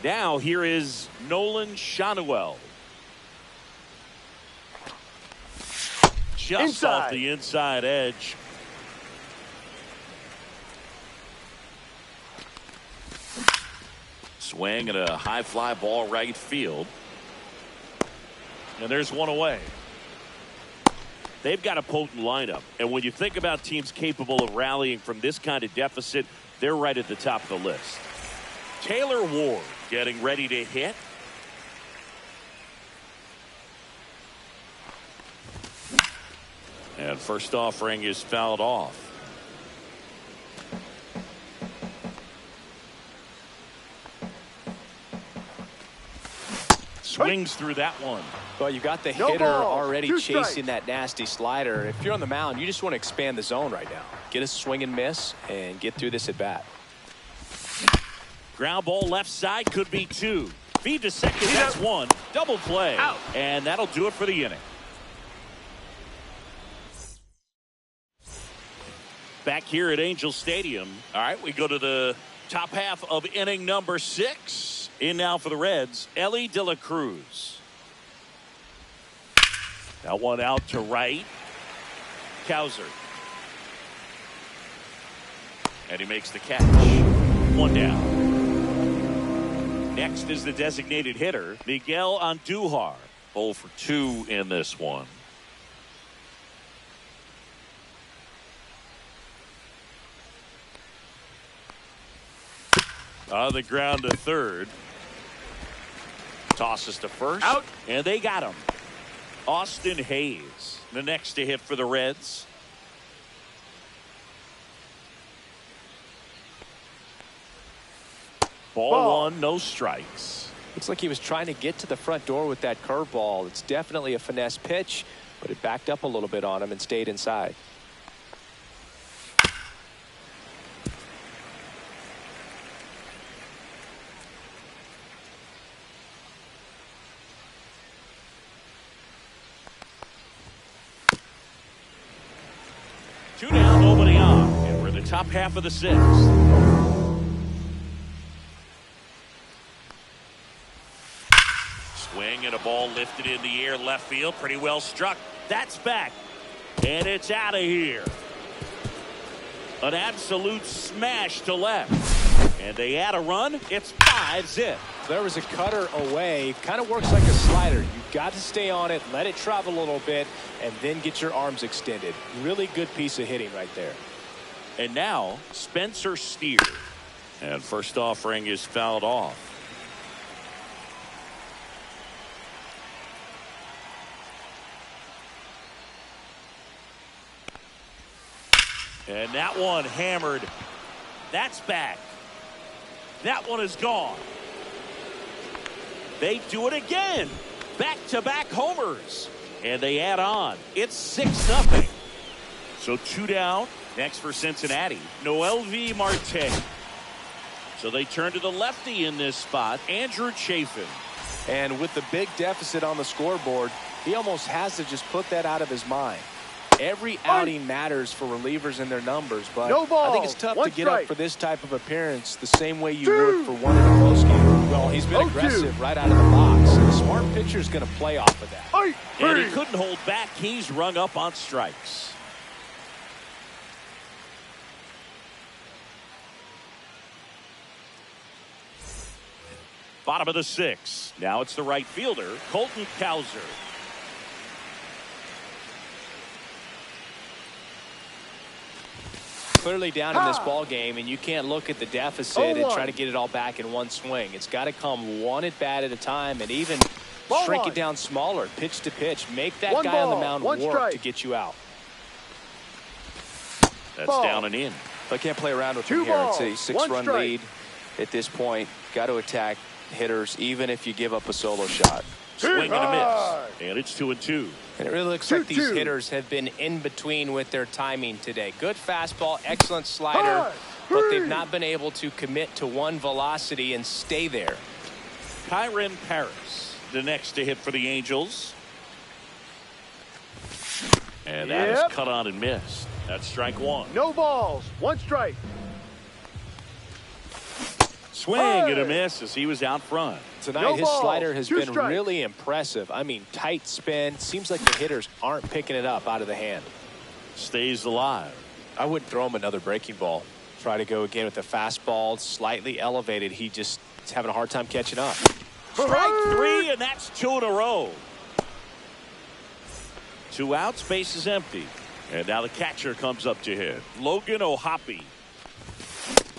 Speaker 1: Now here is Nolan Schanuel. Just off the inside edge. Swing at a high fly ball right field. And there's one away. They've got a potent lineup. And when you think about teams capable of rallying from this kind of deficit, they're right at the top of the list. Taylor Ward getting ready to hit. And first offering is fouled off. Swings through that one.
Speaker 2: Well, you got the hitter already chasing that nasty slider. If you're on the mound, you just want to expand the zone right now. Get a swing and miss and get through this at bat.
Speaker 1: Ground ball left side, could be two. Feed to second, that's one. Double play. Out. And that'll do it for the inning. Back here at Angel Stadium. All right, we go to the top half of inning number 6. In now for the Reds, Elly De La Cruz. That one out to right. Cowser. And he makes the catch. One down. Next is the designated hitter, Miguel Andujar. 0 for 2 in this one. On the ground to third. Tosses to first. Out. And they got him. Austin Hayes, the next to hit for the Reds. Ball one, no strikes.
Speaker 2: Looks like he was trying to get to the front door with that curveball. It's definitely a finesse pitch, but it backed up a little bit on him and stayed inside.
Speaker 1: Two down, nobody on, and we're in the top half of the 6th. Swing and a ball lifted in the air, left field, pretty well struck. That's back, and it's out of here. An absolute smash to left, and they add a run. It's 5-zip.
Speaker 2: There was a cutter away. Kind of works like a slider. You've got to stay on it, let it travel a little bit, and then get your arms extended. Really good piece of hitting right there.
Speaker 1: And now Spencer Steer. And first offering is fouled off. And that one hammered. That's back. That one is gone. They do it again. Back-to-back homers. And they add on. It's 6-0. So 2 down. Next for Cincinnati, Noelvi Marte. So they turn to the lefty in this spot, Andrew Chafin.
Speaker 2: And with the big deficit on the scoreboard, he almost has to just put that out of his mind. Every outing matters for relievers and their numbers, but I think it's tough to get up for this type of appearance the same way you would for one in a close game. Well, he's been aggressive right out of the box. And a smart pitcher's going to play off of that.
Speaker 1: And he couldn't hold back. He's rung up on strikes. Bottom of the 6th. Now it's the right fielder, Colton Cowser.
Speaker 2: clearly down in this ball game, and you can't look at the deficit and try to get it all back in one swing. It's got to come one at bat at a time, and even shrink it down smaller, pitch to pitch. Make that guy on the mound work to get you out.
Speaker 1: That's down and in.
Speaker 4: I can't play around with him here. It's a 6-run lead at this point. Got to attack hitters, even if you give up a solo shot.
Speaker 1: Swing and a miss. And it's 2-2.
Speaker 2: And it really looks like these hitters have been in between with their timing today. Good fastball, excellent slider, but they've not been able to commit to one velocity and stay there.
Speaker 1: Kyren Paris, the next to hit for the Angels. And that is cut on and missed. That's strike one.
Speaker 3: No balls. 1 strike.
Speaker 1: Swing and a miss as he was out front.
Speaker 2: Tonight, his slider has been really impressive. I mean, tight spin. Seems like the hitters aren't picking it up out of the hand.
Speaker 1: Stays alive.
Speaker 2: I wouldn't throw him another breaking ball. Try to go again with the fastball, slightly elevated. He just is having a hard time catching up.
Speaker 1: Strike 3, and that's 2 in a row. 2 outs, base is empty. And now the catcher comes up to hit. Logan O'Hoppe.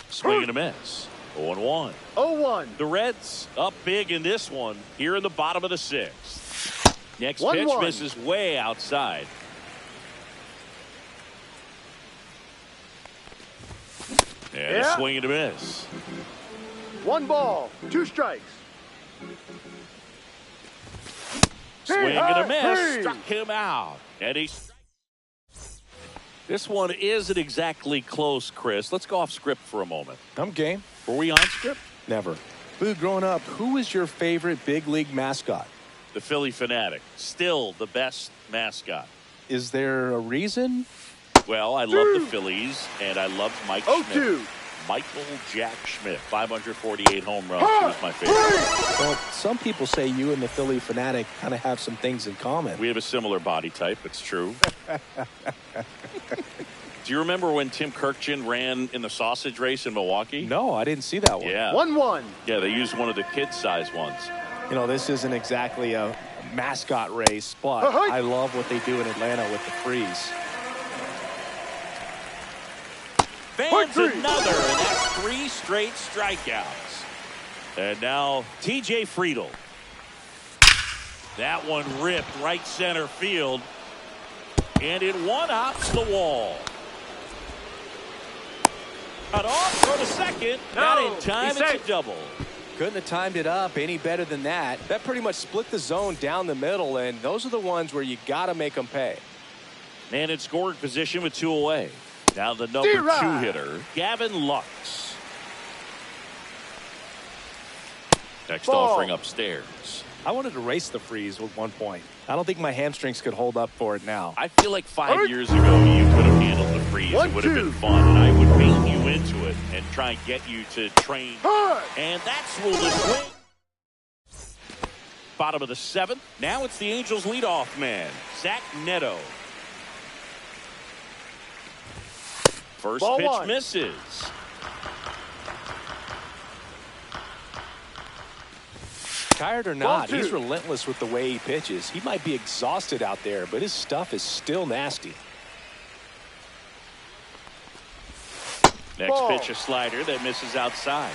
Speaker 1: Swing and a miss. 0-1.
Speaker 3: 0-1.
Speaker 1: The Reds up big in this one here in the bottom of the 6th. Next pitch misses way outside. And a swing and a miss.
Speaker 3: 1 ball, 2 strikes.
Speaker 1: Swing and a miss. Struck him out. And this one isn't exactly close, Chris. Let's go off script for a moment.
Speaker 2: I'm game.
Speaker 1: Were we on script?
Speaker 2: Never. Boo, growing up, who was your favorite big league mascot?
Speaker 1: The Philly Fanatic. Still the best mascot.
Speaker 2: Is there a reason?
Speaker 1: Well, I love the Phillies, and I love Mike Schmidt. Michael Jack Schmidt, 548 home runs. He was my favorite.
Speaker 2: Well, some people say you and the Philly Fanatic kind of have some things in common.
Speaker 1: We have a similar body type. It's true. Do you remember when Tim Kirkjian ran in the sausage race in Milwaukee?
Speaker 2: No, I didn't see that one.
Speaker 1: Yeah.
Speaker 3: 1-1.
Speaker 1: Yeah, they used one of the kid-sized ones.
Speaker 2: You know, this isn't exactly a mascot race, but I love what they do in Atlanta with the freeze.
Speaker 1: Fans another, and that's 3 straight strikeouts. And now TJ Friedl. That one ripped right center field, and it one-hops the wall. Cut off, throw to second. Not in time, it's a double.
Speaker 2: Couldn't have timed it up any better than that. That pretty much split the zone down the middle, and those are the ones where you got to make them pay.
Speaker 1: Man in scoring position with 2 away. Now the number 2 hitter, Gavin Lux. Next offering upstairs.
Speaker 2: I wanted to race the freeze at one point. I don't think my hamstrings could hold up for it now.
Speaker 1: I feel like 5 years ago you could have handled the freeze. It would have been fun, and I would bait you into it and try and get you to train. And that's ruled a swing. Bottom of the 7th. Now it's the Angels leadoff man, Zach Neto. First pitch misses.
Speaker 2: Tired or not, he's relentless with the way he pitches. He might be exhausted out there, but his stuff is still nasty.
Speaker 1: Next pitch, a slider that misses outside.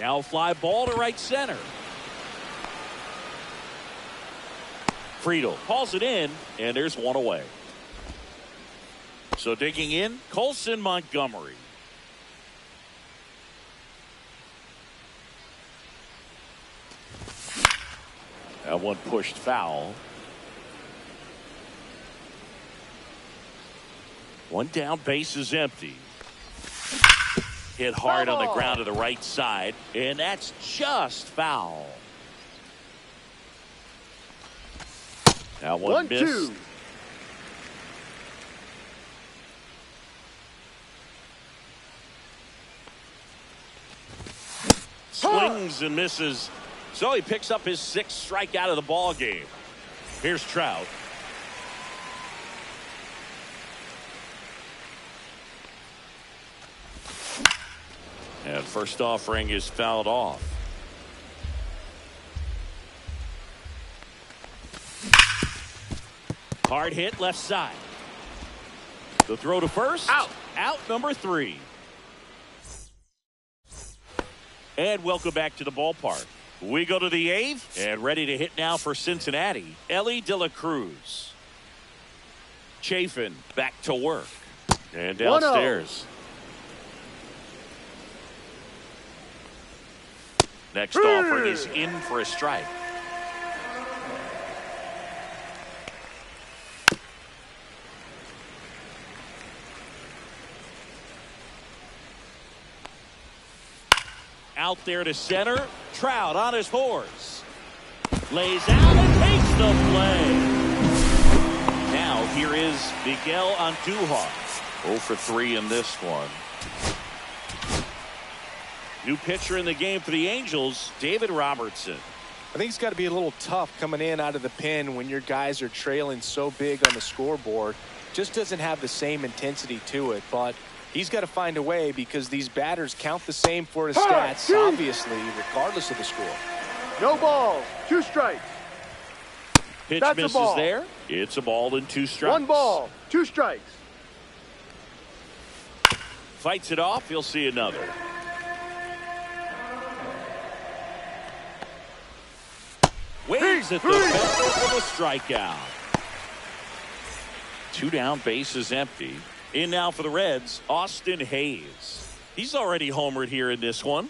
Speaker 1: Now fly ball to right center. Friedl calls it in, and there's 1 away. So digging in, Colson Montgomery. That one pushed foul. 1 down, base is empty. Hit hard on the ground to the right side, and that's just foul. That one missed.
Speaker 3: 1-2.
Speaker 1: Swings and misses. So he picks up his 6th strikeout of the ball game. Here's Trout. And first offering is fouled off. Hard hit left side. The throw to first.
Speaker 3: Out.
Speaker 1: Out number 3. And welcome back to the ballpark. We go to the 8th and ready to hit now for Cincinnati. Elly De La Cruz. Chafin back to work. And downstairs.
Speaker 3: 1-0.
Speaker 1: Next offering is in for a strike. Out there to center. Trout on his horse. Lays out and takes the play. Now here is Miguel Andujar. 0 for 3 in this one. New pitcher in the game for the Angels, David Robertson.
Speaker 2: I think it's got to be a little tough coming in out of the pen when your guys are trailing so big on the scoreboard. Just doesn't have the same intensity to it, but he's got to find a way because these batters count the same for his stats, obviously, regardless of the score.
Speaker 3: No balls. 2 strikes.
Speaker 1: Pitch
Speaker 3: That's a
Speaker 1: misses
Speaker 3: ball.
Speaker 1: there. It's a ball and 2 strikes.
Speaker 3: 1 ball. 2 strikes.
Speaker 1: Fights it off. He'll see another. Waves at the fence for the strikeout. 2 down, bases empty. In now for the Reds, Austin Hayes. He's already homered here in this one.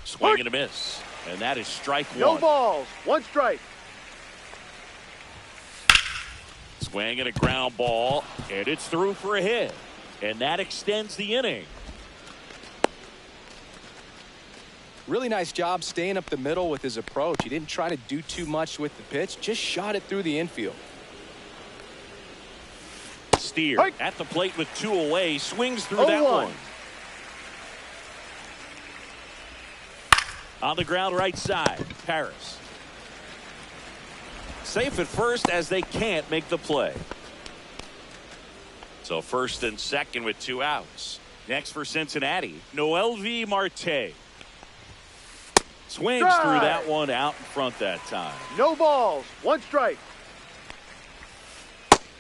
Speaker 1: Swing and a miss. And that is strike 1.
Speaker 3: No balls. 1 strike.
Speaker 1: Swing and a ground ball. And it's through for a hit. And that extends the inning.
Speaker 2: Really nice job staying up the middle with his approach. He didn't try to do too much with the pitch, just shot it through the infield.
Speaker 1: Steer
Speaker 3: Hike.
Speaker 1: at the plate with 2 away, swings through that
Speaker 3: 0-1.
Speaker 1: one. On the ground right side, Paris. Safe at first as they can't make the play. So first and second with 2 outs. Next for Cincinnati, Noelvi Marte. Swings
Speaker 3: Strike.
Speaker 1: through that one out in front that time.
Speaker 3: No balls. 1 strike.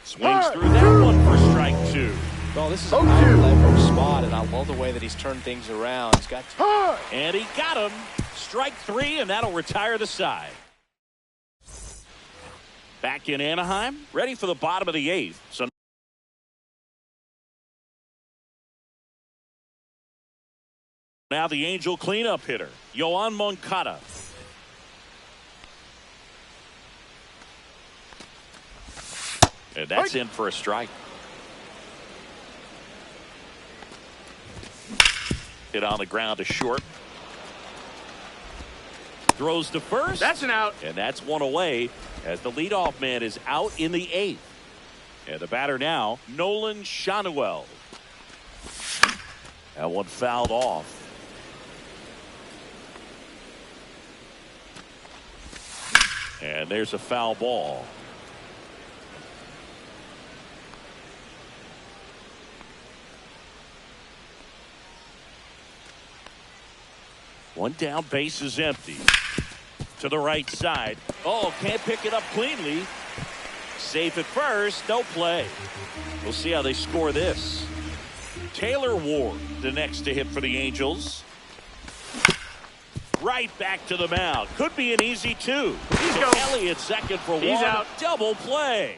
Speaker 1: Swings through that one for strike 2.
Speaker 2: Well, this is a
Speaker 3: 0-2.
Speaker 2: high leverage spot, and I love the way that he's turned things around. He's got
Speaker 3: Hard.
Speaker 1: And he got him. Strike 3, and that'll retire the side. Back in Anaheim, ready for the bottom of the 8th. So now the Angel cleanup hitter, Yoan Moncada. And that's in for a strike. Hit on the ground to short. Throws to first.
Speaker 3: That's an out.
Speaker 1: And that's 1 away as the leadoff man is out in the 8th. And the batter now, Nolan Schanuel. That one fouled off. And there's a foul ball. One down, base is empty. To the right side. Oh, can't pick it up cleanly. Safe at first, no play. We'll see how they score this. Taylor Ward, the next to hit for the Angels. Right back to the mound. Could be an easy 2.
Speaker 3: He's going.
Speaker 1: Kelly at second for
Speaker 3: He's
Speaker 1: one.
Speaker 3: out.
Speaker 1: Double play.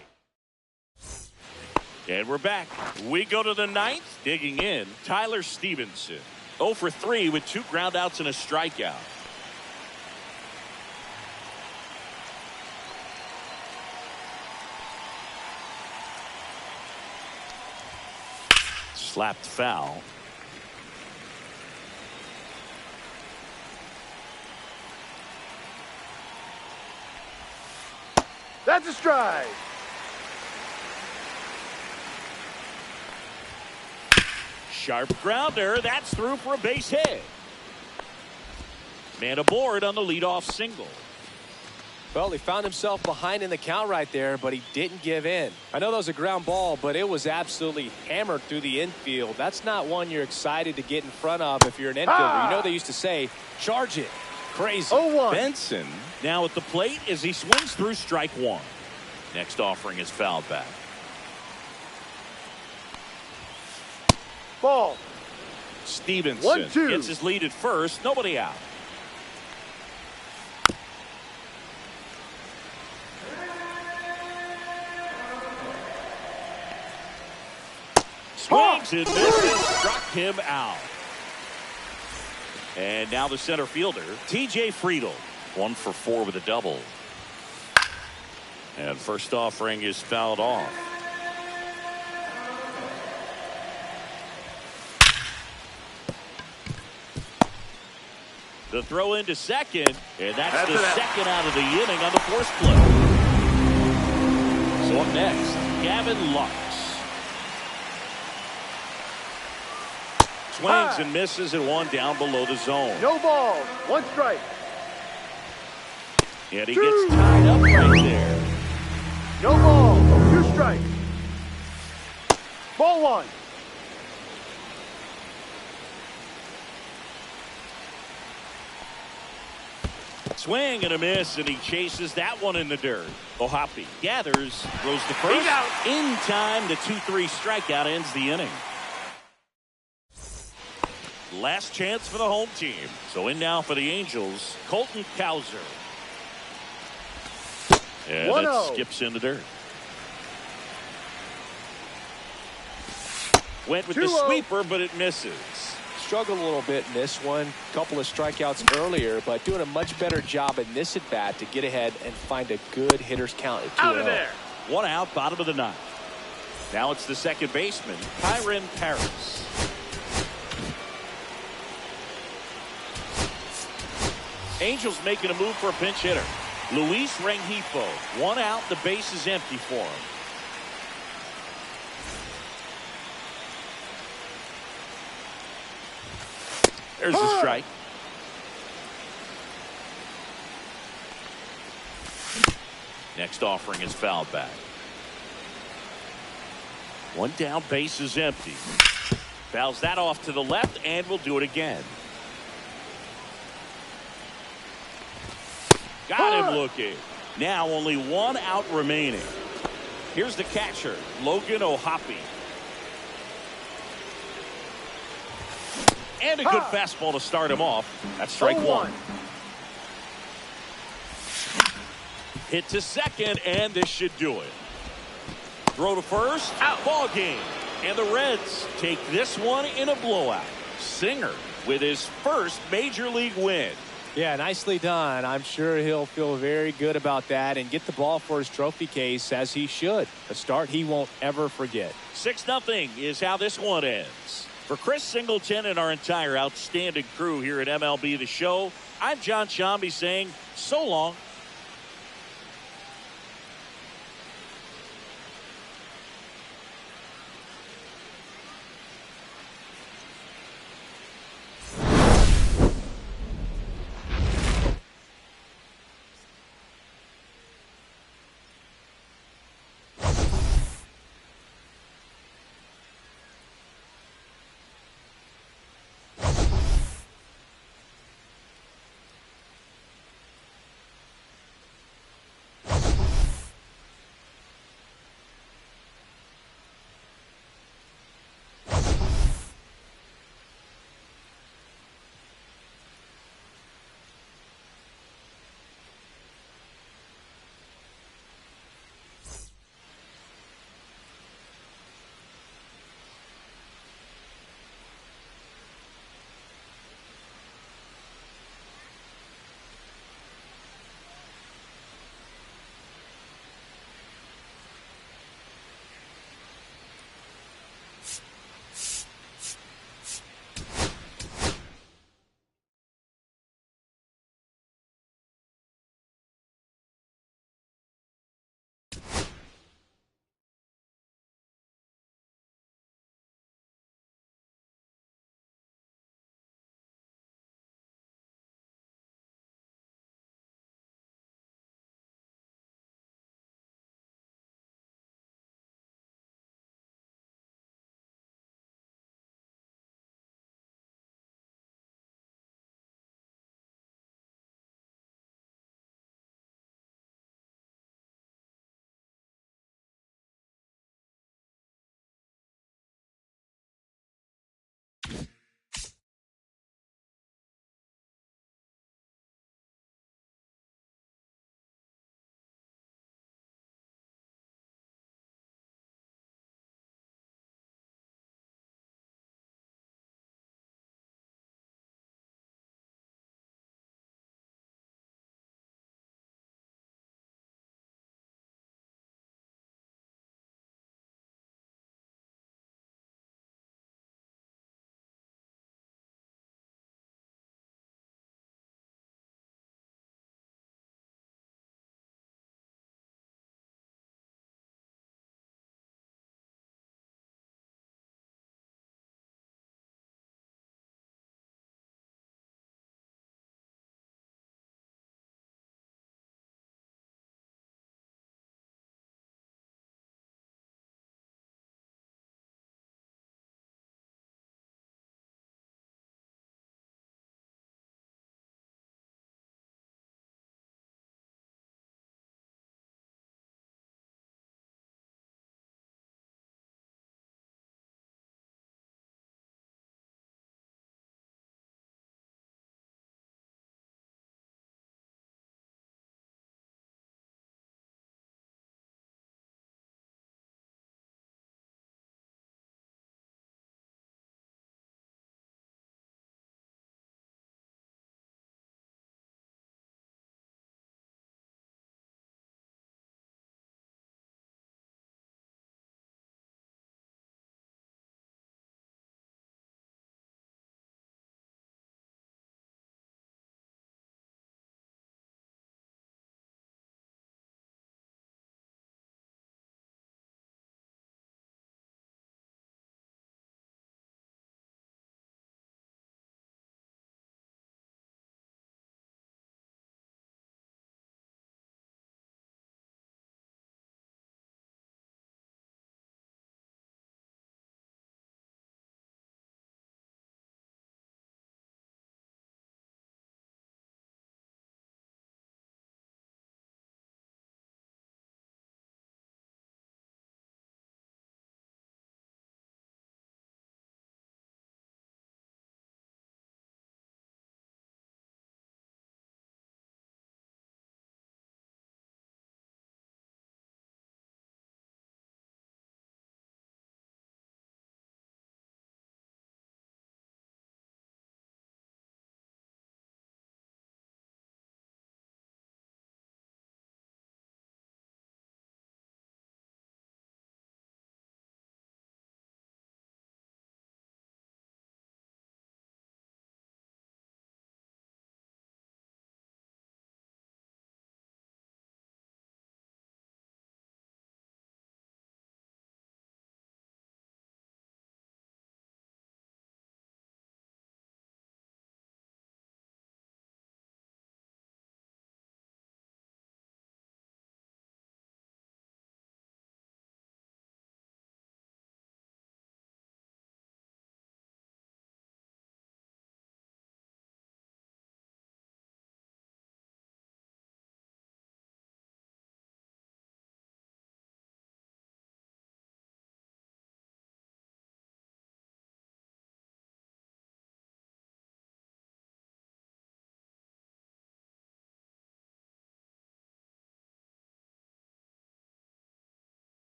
Speaker 1: And we're back. We go to the 9th. Digging in, Tyler Stevenson. 0 for 3 with 2 groundouts and a strikeout. Slapped foul.
Speaker 3: That's a strike.
Speaker 1: Sharp grounder. That's through for a base hit. Man aboard on the leadoff single.
Speaker 2: Well, he found himself behind in the count right there, but he didn't give in. I know that was a ground ball, but it was absolutely hammered through the infield. That's not one you're excited to get in front of if you're an infielder. You know they used to say, charge it, crazy.
Speaker 3: 0-1.
Speaker 1: Benson now at the plate as he swings through strike one. Next offering is fouled back.
Speaker 3: Ball.
Speaker 1: Stevenson
Speaker 3: 1-2.
Speaker 1: gets his lead at first. Nobody out. Swings and misses, struck him out. And now the center fielder, TJ Friedl, 1 for 4 with a double. And first offering is fouled off. The throw into second, and that's the second out of the inning on the force play. So up next, Gavin Lux. Swings and misses at one down below the zone.
Speaker 3: No balls. 1 strike.
Speaker 1: And he gets tied up right there.
Speaker 3: No balls. 2 strikes. Ball 1.
Speaker 1: Swing and a miss, and he chases that one in the dirt. Ohapi gathers, throws the first.
Speaker 3: He's out.
Speaker 1: In time, the 2-3 strikeout ends the inning. Last chance for the home team. So in now for the Angels, Colton Cowser. And it
Speaker 3: 1-0.
Speaker 1: skips in the dirt. Went with the
Speaker 3: 2-0.
Speaker 1: sweeper, but it misses.
Speaker 2: Struggled a little bit in this one. Couple of strikeouts earlier, but doing a much better job in this at bat to get ahead and find a good hitter's count at 2-0.
Speaker 3: Out of there.
Speaker 1: 1 out, bottom of the 9th. Now it's the second baseman, Kyren Paris. Angels making a move for a pinch hitter. Luis Rengifo, 1 out, the base is empty for him. There's a strike. Next offering is fouled back. 1 down, base is empty. Fouls that off to the left, and will do it again. Got him looking. Now only 1 out remaining. Here's the catcher, Logan Ohapi. And a good fastball to start him off. That's strike 1. Hit to second, and this should do it. Throw to first, out. Ball game. And the Reds take this one in a blowout. Singer with his first major league win.
Speaker 2: Yeah, nicely done. I'm sure he'll feel very good about that and get the ball for his trophy case, as he should. A start he won't ever forget.
Speaker 1: 6-0 is how this one ends. For Chris Singleton and our entire outstanding crew here at MLB The Show, I'm John Shambi saying so long